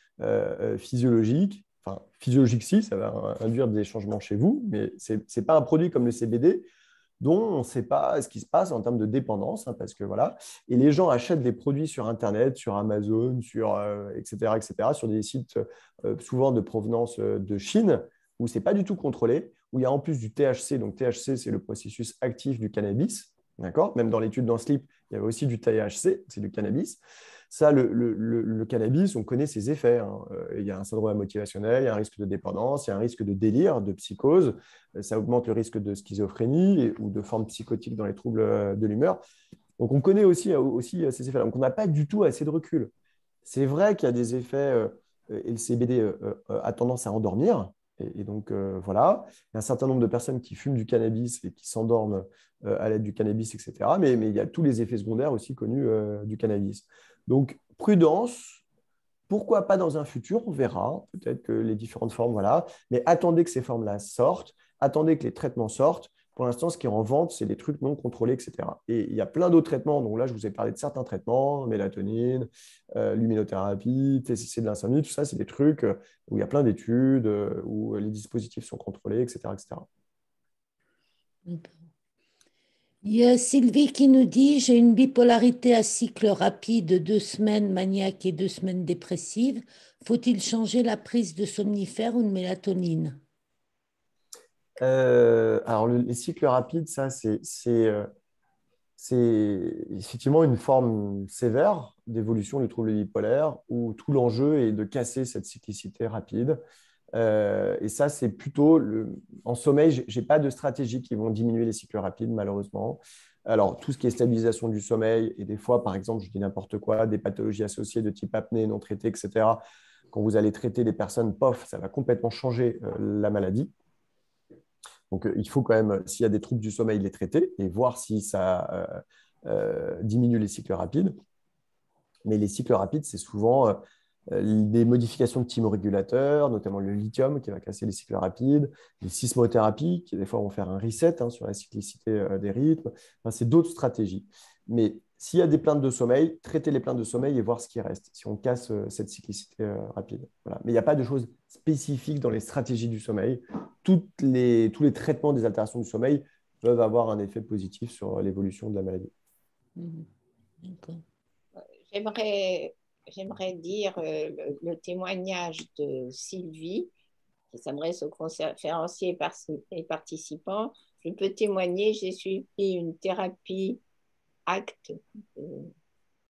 physiologique. Enfin, physiologique, si, ça va induire des changements chez vous, mais ce n'est pas un produit comme le CBD dont on ne sait pas ce qui se passe en termes de dépendance, hein, parce que voilà. Et les gens achètent des produits sur Internet, sur Amazon, etc., sur des sites souvent de provenance de Chine, où ce n'est pas du tout contrôlé, où il y a en plus du THC. Donc THC, c'est le processus actif du cannabis. D'accord. Même dans l'étude dans Sleep, il y avait aussi du THC, c'est du cannabis. Ça, le cannabis, on connaît ses effets, hein. Il y a un syndrome motivationnel, il y a un risque de dépendance, il y a un risque de délire, de psychose. Ça augmente le risque de schizophrénie ou de formes psychotiques dans les troubles de l'humeur. Donc, on connaît aussi ces effets-là. Donc, on n'a pas du tout assez de recul. C'est vrai qu'il y a des effets, et le CBD a tendance à endormir. Et donc, voilà, il y a un certain nombre de personnes qui fument du cannabis et qui s'endorment à l'aide du cannabis, etc. Mais il y a tous les effets secondaires aussi connus du cannabis. Donc, prudence, pourquoi pas dans un futur, on verra. Peut-être que les différentes formes, voilà. Mais attendez que ces formes-là sortent. attendez que les traitements sortent. Pour l'instant, ce qui est en vente, c'est des trucs non contrôlés, etc. Et il y a plein d'autres traitements. Donc là, je vous ai parlé de certains traitements, mélatonine, luminothérapie, TCC de l'insomnie, tout ça, c'est des trucs où il y a plein d'études, où les dispositifs sont contrôlés, etc., etc. Il y a Sylvie qui nous dit, j'ai une bipolarité à cycle rapide, 2 semaines maniaque et 2 semaines dépressive. Faut-il changer la prise de somnifère ou de mélatonine? Alors, les cycles rapides, ça, c'est effectivement une forme sévère d'évolution du trouble bipolaire où tout l'enjeu est de casser cette cyclicité rapide. Et ça, c'est plutôt en sommeil, je n'ai pas de stratégies qui vont diminuer les cycles rapides, malheureusement. Alors, tout ce qui est stabilisation du sommeil, et des fois, par exemple, je dis n'importe quoi, des pathologies associées de type apnée non traitée, etc. Quand vous allez traiter des personnes, pof, ça va complètement changer la maladie. Donc, il faut quand même, s'il y a des troubles du sommeil, les traiter et voir si ça diminue les cycles rapides. Mais les cycles rapides, c'est souvent des modifications de thymorégulateurs, notamment le lithium qui va casser les cycles rapides, les sismothérapies qui, des fois, vont faire un reset sur la cyclicité des rythmes. Enfin, c'est d'autres stratégies. Mais s'il y a des plaintes de sommeil, traiter les plaintes de sommeil et voir ce qui reste, si on casse cette cyclicité rapide. Voilà. Mais il n'y a pas de choses spécifiques dans les stratégies du sommeil. Tous les traitements des altérations du sommeil peuvent avoir un effet positif sur l'évolution de la maladie. D'accord. J'aimerais dire le témoignage de Sylvie, qui s'adresse aux conférenciers et participants. Je peux témoigner, j'ai suivi une thérapie ACT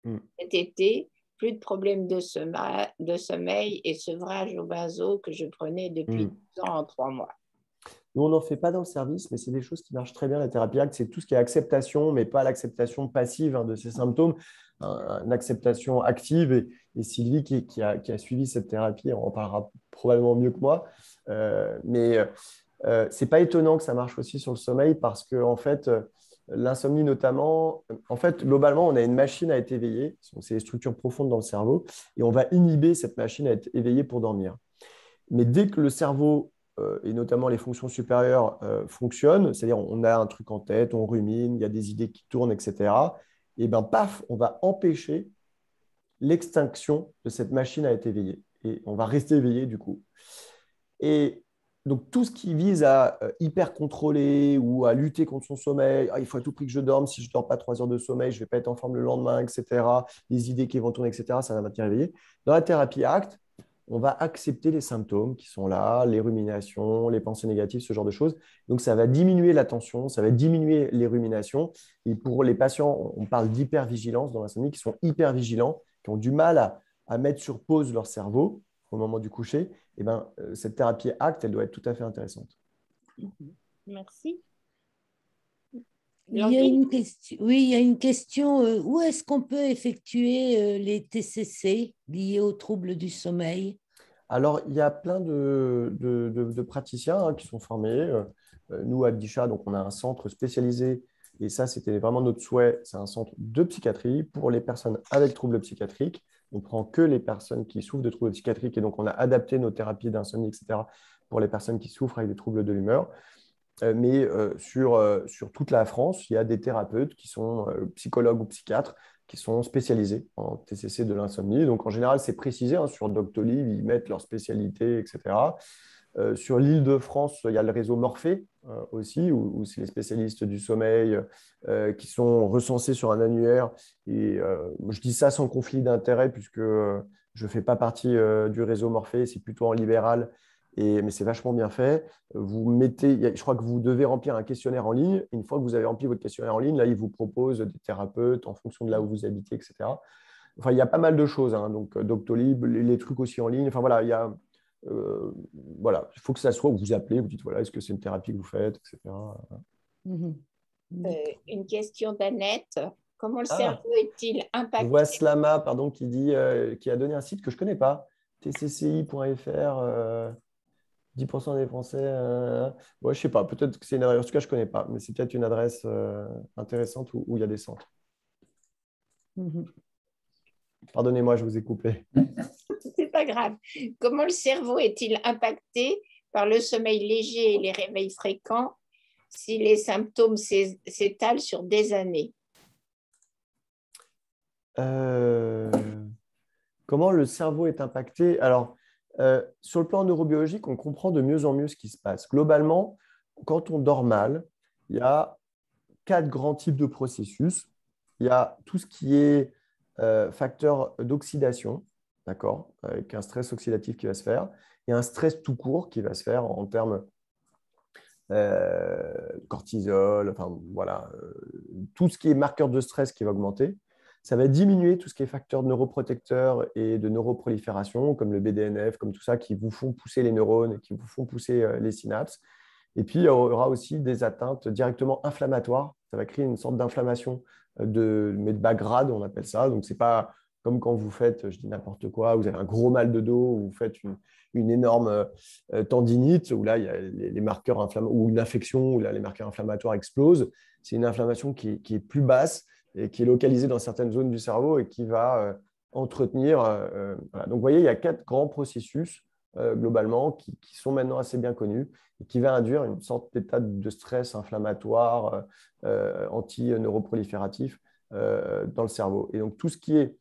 cet été, plus de problèmes de sommeil et sevrage au benzo que je prenais depuis 2 ans en 3 mois. Nous, on n'en fait pas dans le service, mais c'est des choses qui marchent très bien. La thérapie ACT, c'est tout ce qui est acceptation, mais pas l'acceptation passive de ces symptômes, une acceptation active. Et Sylvie, qui a suivi cette thérapie, en parlera probablement mieux que moi. Mais ce n'est pas étonnant que ça marche aussi sur le sommeil parce que, en fait, l'insomnie notamment, en fait, globalement, on a une machine à être éveillée. C'est des structures profondes dans le cerveau et on va inhiber cette machine à être éveillée pour dormir. Mais dès que le cerveau et notamment les fonctions supérieures fonctionnent, c'est-à-dire on a un truc en tête, on rumine, il y a des idées qui tournent, etc., et bien, paf, on va empêcher l'extinction de cette machine à être éveillée. Et on va rester éveillé du coup. Et donc, tout ce qui vise à hyper contrôler ou à lutter contre son sommeil, il faut à tout prix que je dorme, si je ne dors pas 3 heures de sommeil, je ne vais pas être en forme le lendemain, etc., les idées qui vont tourner, etc., ça va maintenir éveillé. Dans la thérapie ACT, on va accepter les symptômes qui sont là, les ruminations, les pensées négatives, ce genre de choses. Donc, ça va diminuer la tension, ça va diminuer les ruminations. Et pour les patients, on parle d'hypervigilance dans l'insomnie, qui sont hyper vigilants, qui ont du mal à mettre sur pause leur cerveau au moment du coucher. Eh ben, cette thérapie ACT, elle doit être tout à fait intéressante. Merci. Il y a une question, oui, il y a une question. Où est-ce qu'on peut effectuer les TCC liés aux troubles du sommeil? Alors, il y a plein de praticiens qui sont formés. Nous, à Bdisha, donc, on a un centre spécialisé, et ça, c'était vraiment notre souhait. C'est un centre de psychiatrie pour les personnes avec troubles psychiatriques. On ne prend que les personnes qui souffrent de troubles psychiatriques, et donc on a adapté nos thérapies d'insomnie, etc., pour les personnes qui souffrent avec des troubles de l'humeur. Mais sur toute la France, il y a des thérapeutes qui sont psychologues ou psychiatres qui sont spécialisés en TCC de l'insomnie. Donc, en général, c'est précisé sur Doctolib, ils mettent leur spécialité, etc. Sur l'Île-de-France, il y a le réseau Morphée aussi, où c'est les spécialistes du sommeil qui sont recensés sur un annuaire. Et je dis ça sans conflit d'intérêt, puisque je ne fais pas partie du réseau Morphée, c'est plutôt en libéral. Mais c'est vachement bien fait. Vous mettez, je crois que vous devez remplir un questionnaire en ligne. Une fois que vous avez rempli votre questionnaire en ligne, là, ils vous proposent des thérapeutes en fonction de là où vous habitez, etc. Enfin, il y a pas mal de choses. Donc, Doctolib, les trucs aussi en ligne. Enfin, voilà, voilà, il faut que ça soit, vous appelez, vous dites, voilà, est-ce que c'est une thérapie que vous faites, etc. Une question d'Annette. Comment le cerveau est-il Je vois impacté? Slama, pardon, qui a donné un site que je ne connais pas, tcci.fr. 10% des Français. Ouais, je ne sais pas, peut-être que c'est une adresse, en tout cas, je ne connais pas, mais c'est peut-être une adresse intéressante où il y a des centres. Pardonnez-moi, je vous ai coupé. C'est pas grave. Comment le cerveau est-il impacté par le sommeil léger et les réveils fréquents si les symptômes s'étalent sur des années? Comment le cerveau est impacté? Alors, sur le plan neurobiologique, on comprend de mieux en mieux ce qui se passe. Globalement, quand on dort mal, il y a 4 grands types de processus. Il y a tout ce qui est facteur d'oxydation, d'accord, avec un stress oxydatif qui va se faire. Il y a un stress tout court qui va se faire en termes cortisol, enfin voilà, tout ce qui est marqueur de stress qui va augmenter. Ça va diminuer tout ce qui est facteurs neuroprotecteurs et de neuroprolifération, comme le BDNF, comme tout ça, qui vous font pousser les neurones et qui vous font pousser les synapses. Et puis, il y aura aussi des atteintes directement inflammatoires. Ça va créer une sorte d'inflammation, mais de bas grade, on appelle ça. Donc, ce n'est pas comme quand vous faites, je dis n'importe quoi, vous avez un gros mal de dos, ou vous faites une énorme tendinite, où là, il y a les marqueurs inflammatoires, ou une infection, où là, les marqueurs inflammatoires explosent. C'est une inflammation qui est plus basse et qui est localisée dans certaines zones du cerveau et qui va entretenir. Voilà. Donc, vous voyez, il y a 4 grands processus globalement qui sont maintenant assez bien connus et qui va induire une sorte d'état de stress inflammatoire anti-neuroprolifératif dans le cerveau. Et donc, tout ce qui est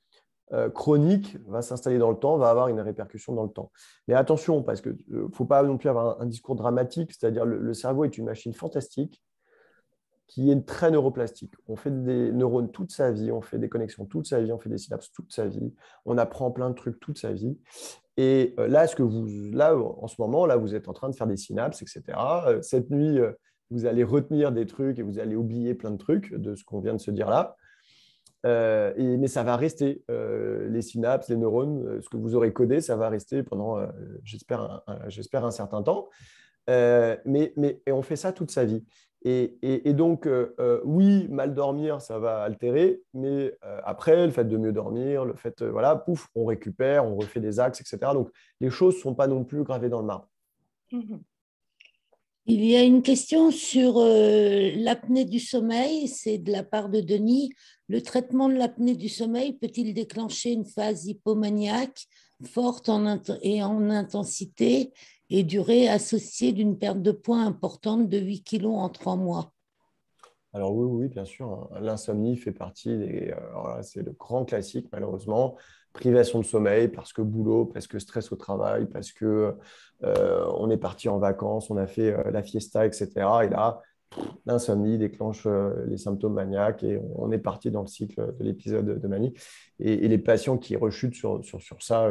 chronique va s'installer dans le temps, va avoir une répercussion dans le temps. Mais attention, parce qu'il ne faut pas non plus avoir un discours dramatique, c'est-à-dire le cerveau est une machine fantastique qui est très neuroplastique. On fait des neurones toute sa vie, on fait des connexions toute sa vie, on fait des synapses toute sa vie, on apprend plein de trucs toute sa vie. Et là, en ce moment, là, vous êtes en train de faire des synapses, etc. Cette nuit, vous allez retenir des trucs et vous allez oublier plein de trucs de ce qu'on vient de se dire là. Mais ça va rester. Les synapses, les neurones, ce que vous aurez codé, ça va rester pendant, j'espère, un certain temps. Et on fait ça toute sa vie. Et donc, oui, mal dormir, ça va altérer, mais après, le fait de mieux dormir, le fait, voilà, pouf, on récupère, on refait des axes, etc. Donc, les choses ne sont pas non plus gravées dans le marbre. Il y a une question sur l'apnée du sommeil, c'est de la part de Denis. Le traitement de l'apnée du sommeil peut-il déclencher une phase hypomaniaque forte en intensité et durée associée d'une perte de poids importante de 8 kilos en 3 mois? Alors oui, bien sûr. L'insomnie fait partie voilà, c'est le grand classique, malheureusement. Privation de sommeil parce que boulot, parce que stress au travail, parce que on est parti en vacances, on a fait la fiesta, etc. Et là, l'insomnie déclenche les symptômes maniaques et on est parti dans le cycle de l'épisode de manie. Et les patients qui rechutent sur ça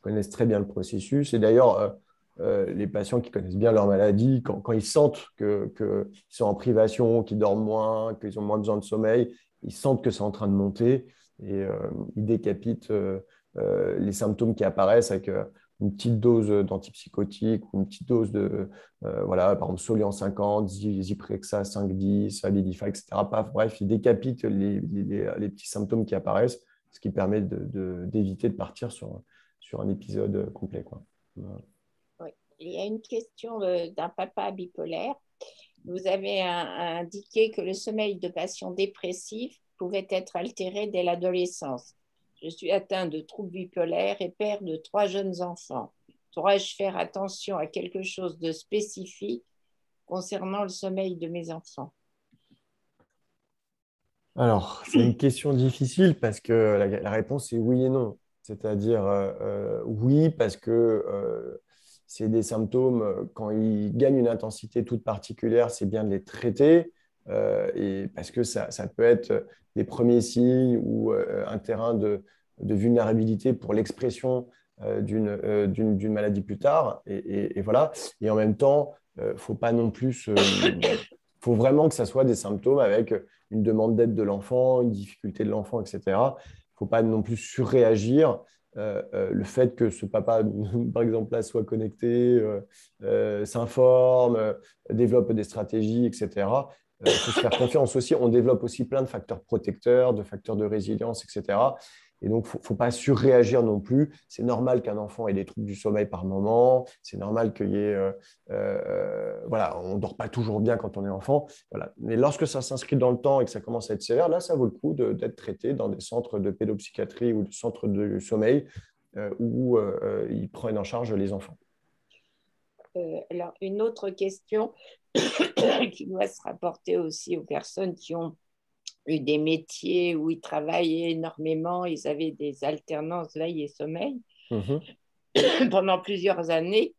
connaissent très bien le processus. Et d'ailleurs, les patients qui connaissent bien leur maladie, quand ils sentent qu'ils sont en privation, qu'ils dorment moins, qu'ils ont moins besoin de sommeil, ils sentent que c'est en train de monter et ils décapitent les symptômes qui apparaissent avec une petite dose d'antipsychotiques ou une petite dose de, voilà, par exemple, Soliant 50, Zyprexa 5-10, Abilify, etc. Bref, ils décapitent les petits symptômes qui apparaissent, ce qui permet d'éviter de partir sur un épisode complet, quoi. Voilà. Oui. Il y a une question d'un papa bipolaire. Vous avez indiqué que le sommeil de patients dépressifs pouvait être altéré dès l'adolescence. Je suis atteint de troubles bipolaires et père de 3 jeunes enfants. Dois-je faire attention à quelque chose de spécifique concernant le sommeil de mes enfants? Alors, c'est une question difficile parce que la réponse est oui et non. C'est-à-dire, oui, parce que c'est des symptômes, quand ils gagnent une intensité toute particulière, c'est bien de les traiter. Et parce que ça peut être des premiers signes ou un terrain de vulnérabilité pour l'expression d'une maladie plus tard. Et voilà. Et en même temps, faut pas non plus faut vraiment que ça soit des symptômes avec une demande d'aide de l'enfant, une difficulté de l'enfant, etc. Il ne faut pas non plus surréagir. Le fait que ce papa, par exemple, là, soit connecté, s'informe, développe des stratégies, etc. Il faut se faire confiance aussi. On développe aussi plein de facteurs protecteurs, de facteurs de résilience, etc. Et donc, il ne faut pas surréagir non plus. C'est normal qu'un enfant ait des troubles du sommeil par moment. C'est normal qu'il y ait… voilà, on ne dort pas toujours bien quand on est enfant. Voilà. Mais lorsque ça s'inscrit dans le temps et que ça commence à être sévère, là, ça vaut le coup d'être traité dans des centres de pédopsychiatrie ou des centres de sommeil où ils prennent en charge les enfants. Alors, une autre question qui doit se rapporter aussi aux personnes qui ont eu des métiers où ils travaillaient énormément, ils avaient des alternances veille et sommeil Mhm. pendant plusieurs années.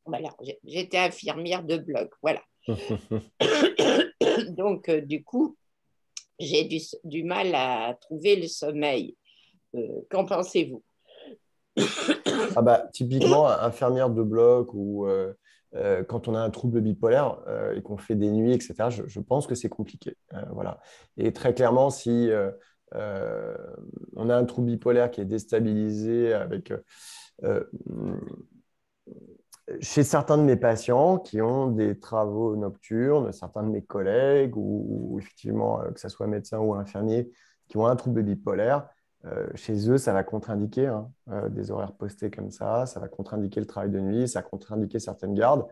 Voilà, j'étais infirmière de bloc, voilà. Donc, du coup, j'ai du mal à trouver le sommeil. Qu'en pensez-vous? Ah bah, typiquement, infirmière de bloc ou quand on a un trouble bipolaire et qu'on fait des nuits, etc., je pense que c'est compliqué. Voilà. Et très clairement, si euh, on a un trouble bipolaire qui est déstabilisé avec euh, chez certains de mes patients qui ont des travaux nocturnes, certains de mes collègues, ou effectivement, que ce soit médecin ou infirmier, qui ont un trouble bipolaire, chez eux, ça va contre-indiquer hein, des horaires postés comme ça va contre-indiquer le travail de nuit, ça va contre-indiquer certaines gardes,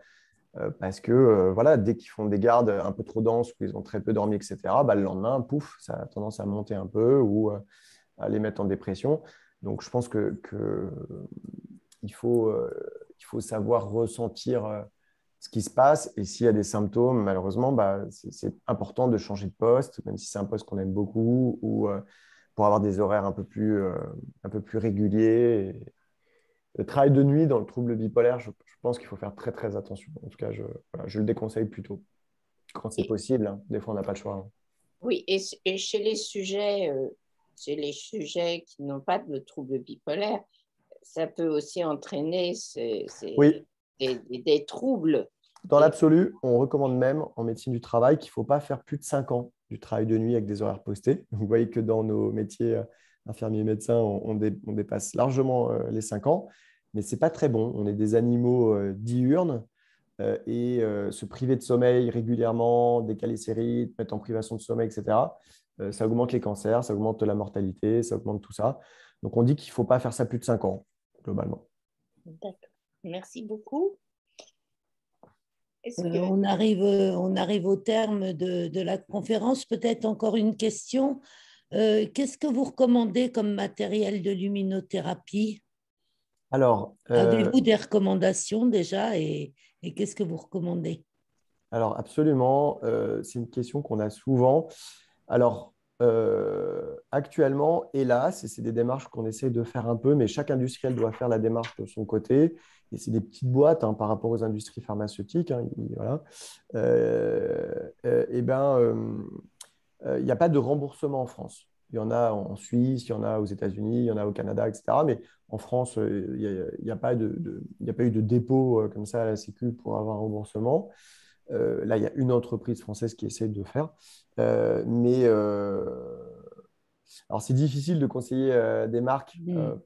parce que voilà, dès qu'ils font des gardes un peu trop denses, où ils ont très peu dormi, etc., bah, le lendemain, pouf, ça a tendance à monter un peu ou à les mettre en dépression. Donc, je pense que il faut savoir ressentir ce qui se passe. Et s'il y a des symptômes, malheureusement, bah, c'est important de changer de poste, même si c'est un poste qu'on aime beaucoup, ou pour avoir des horaires un peu plus réguliers. Et le travail de nuit dans le trouble bipolaire, je pense qu'il faut faire très, très attention. En tout cas, voilà, je le déconseille plutôt quand c'est Et, possible. Hein. Des fois, on n'a pas le choix. Hein. oui, et chez les sujets qui n'ont pas de trouble bipolaire, ça peut aussi entraîner Oui, des troubles. dans l'absolu, on recommande même en médecine du travail qu'il ne faut pas faire plus de 5 ans du travail de nuit avec des horaires postés. Vous voyez que dans nos métiers infirmiers et médecins, on dépasse largement les 5 ans, mais ce n'est pas très bon. On est des animaux diurnes et se priver de sommeil régulièrement, décaler ses rythmes, mettre en privation de sommeil, etc., ça augmente les cancers, ça augmente la mortalité, ça augmente tout ça. Donc on dit qu'il ne faut pas faire ça plus de 5 ans, globalement. D'accord. Merci beaucoup. Est-ce que On arrive au terme de la conférence. Peut-être encore une question. Qu'est-ce que vous recommandez comme matériel de luminothérapie? Alors, Avez-vous des recommandations déjà et qu'est-ce que vous recommandez? Alors, absolument, c'est une question qu'on a souvent. Alors, actuellement, hélas, et c'est des démarches qu'on essaie de faire un peu, mais chaque industriel doit faire la démarche de son côté. Et c'est des petites boîtes hein, par rapport aux industries pharmaceutiques. Hein, voilà. Eh ben, il n'y a pas de remboursement en France. Il y en a en Suisse, il y en a aux États-Unis, il y en a au Canada, etc. Mais en France, il n'y a pas il y a pas eu de dépôt comme ça à la Sécu pour avoir un remboursement. Là, il y a une entreprise française qui essaie de le faire. Mais alors, c'est difficile de conseiller des marques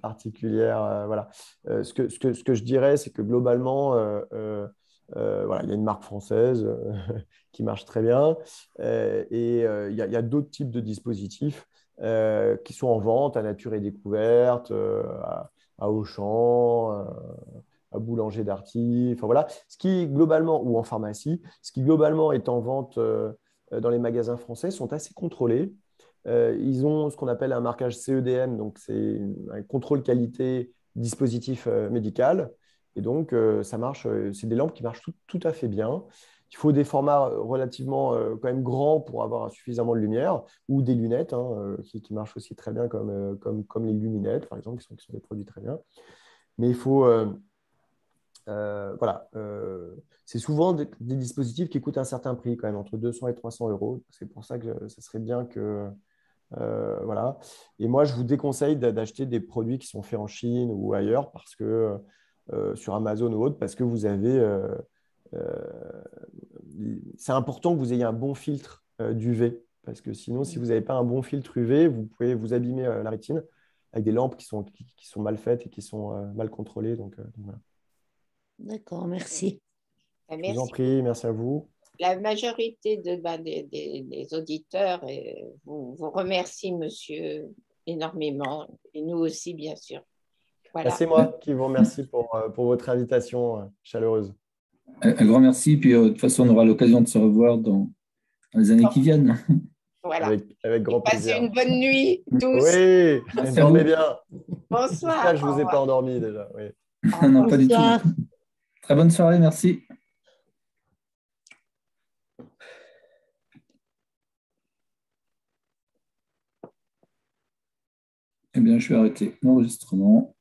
particulières. Voilà. Ce que je dirais, c'est que globalement, voilà, il y a une marque française qui marche très bien. Et il y a d'autres types de dispositifs qui sont en vente à Nature et Découverte, à Auchan, à Boulanger Darty, enfin voilà, ce qui globalement, ou en pharmacie, ce qui globalement est en vente dans les magasins français sont assez contrôlés. Ils ont ce qu'on appelle un marquage CEDM, donc c'est un contrôle qualité dispositif médical. Et donc, ça marche, c'est des lampes qui marchent tout à fait bien. Il faut des formats relativement quand même grands pour avoir suffisamment de lumière, ou des lunettes hein, qui marchent aussi très bien comme les luminettes, par exemple, qui sont des produits très bien. Mais il faut, voilà, c'est souvent des dispositifs qui coûtent un certain prix, quand même, entre 200 et 300 euros. C'est pour ça que ça serait bien que. Voilà. Et moi, je vous déconseille d'acheter des produits qui sont faits en Chine ou ailleurs, parce que sur Amazon ou autre, parce que vous avez. C'est important que vous ayez un bon filtre d'UV, parce que sinon, si vous n'avez pas un bon filtre UV, vous pouvez vous abîmer la rétine avec des lampes qui sont mal faites et qui sont mal contrôlées. Donc voilà. D'accord, merci. Je vous en merci. prie, merci à vous. La majorité des auditeurs vous remercie, monsieur, énormément, et nous aussi, bien sûr. Voilà. C'est moi qui vous remercie pour votre invitation chaleureuse. Un grand merci. Puis de toute façon, on aura l'occasion de se revoir dans les années qui viennent. Voilà. Avec grand Passez plaisir. une bonne nuit, tous. Oui, Merci à dormez vous. bien. Bonsoir. J'espère que je ne vous ai pas endormi déjà. Oui. Non, pas du tout. Bonsoir. Très bonne soirée, merci. Eh bien, je vais arrêter l'enregistrement.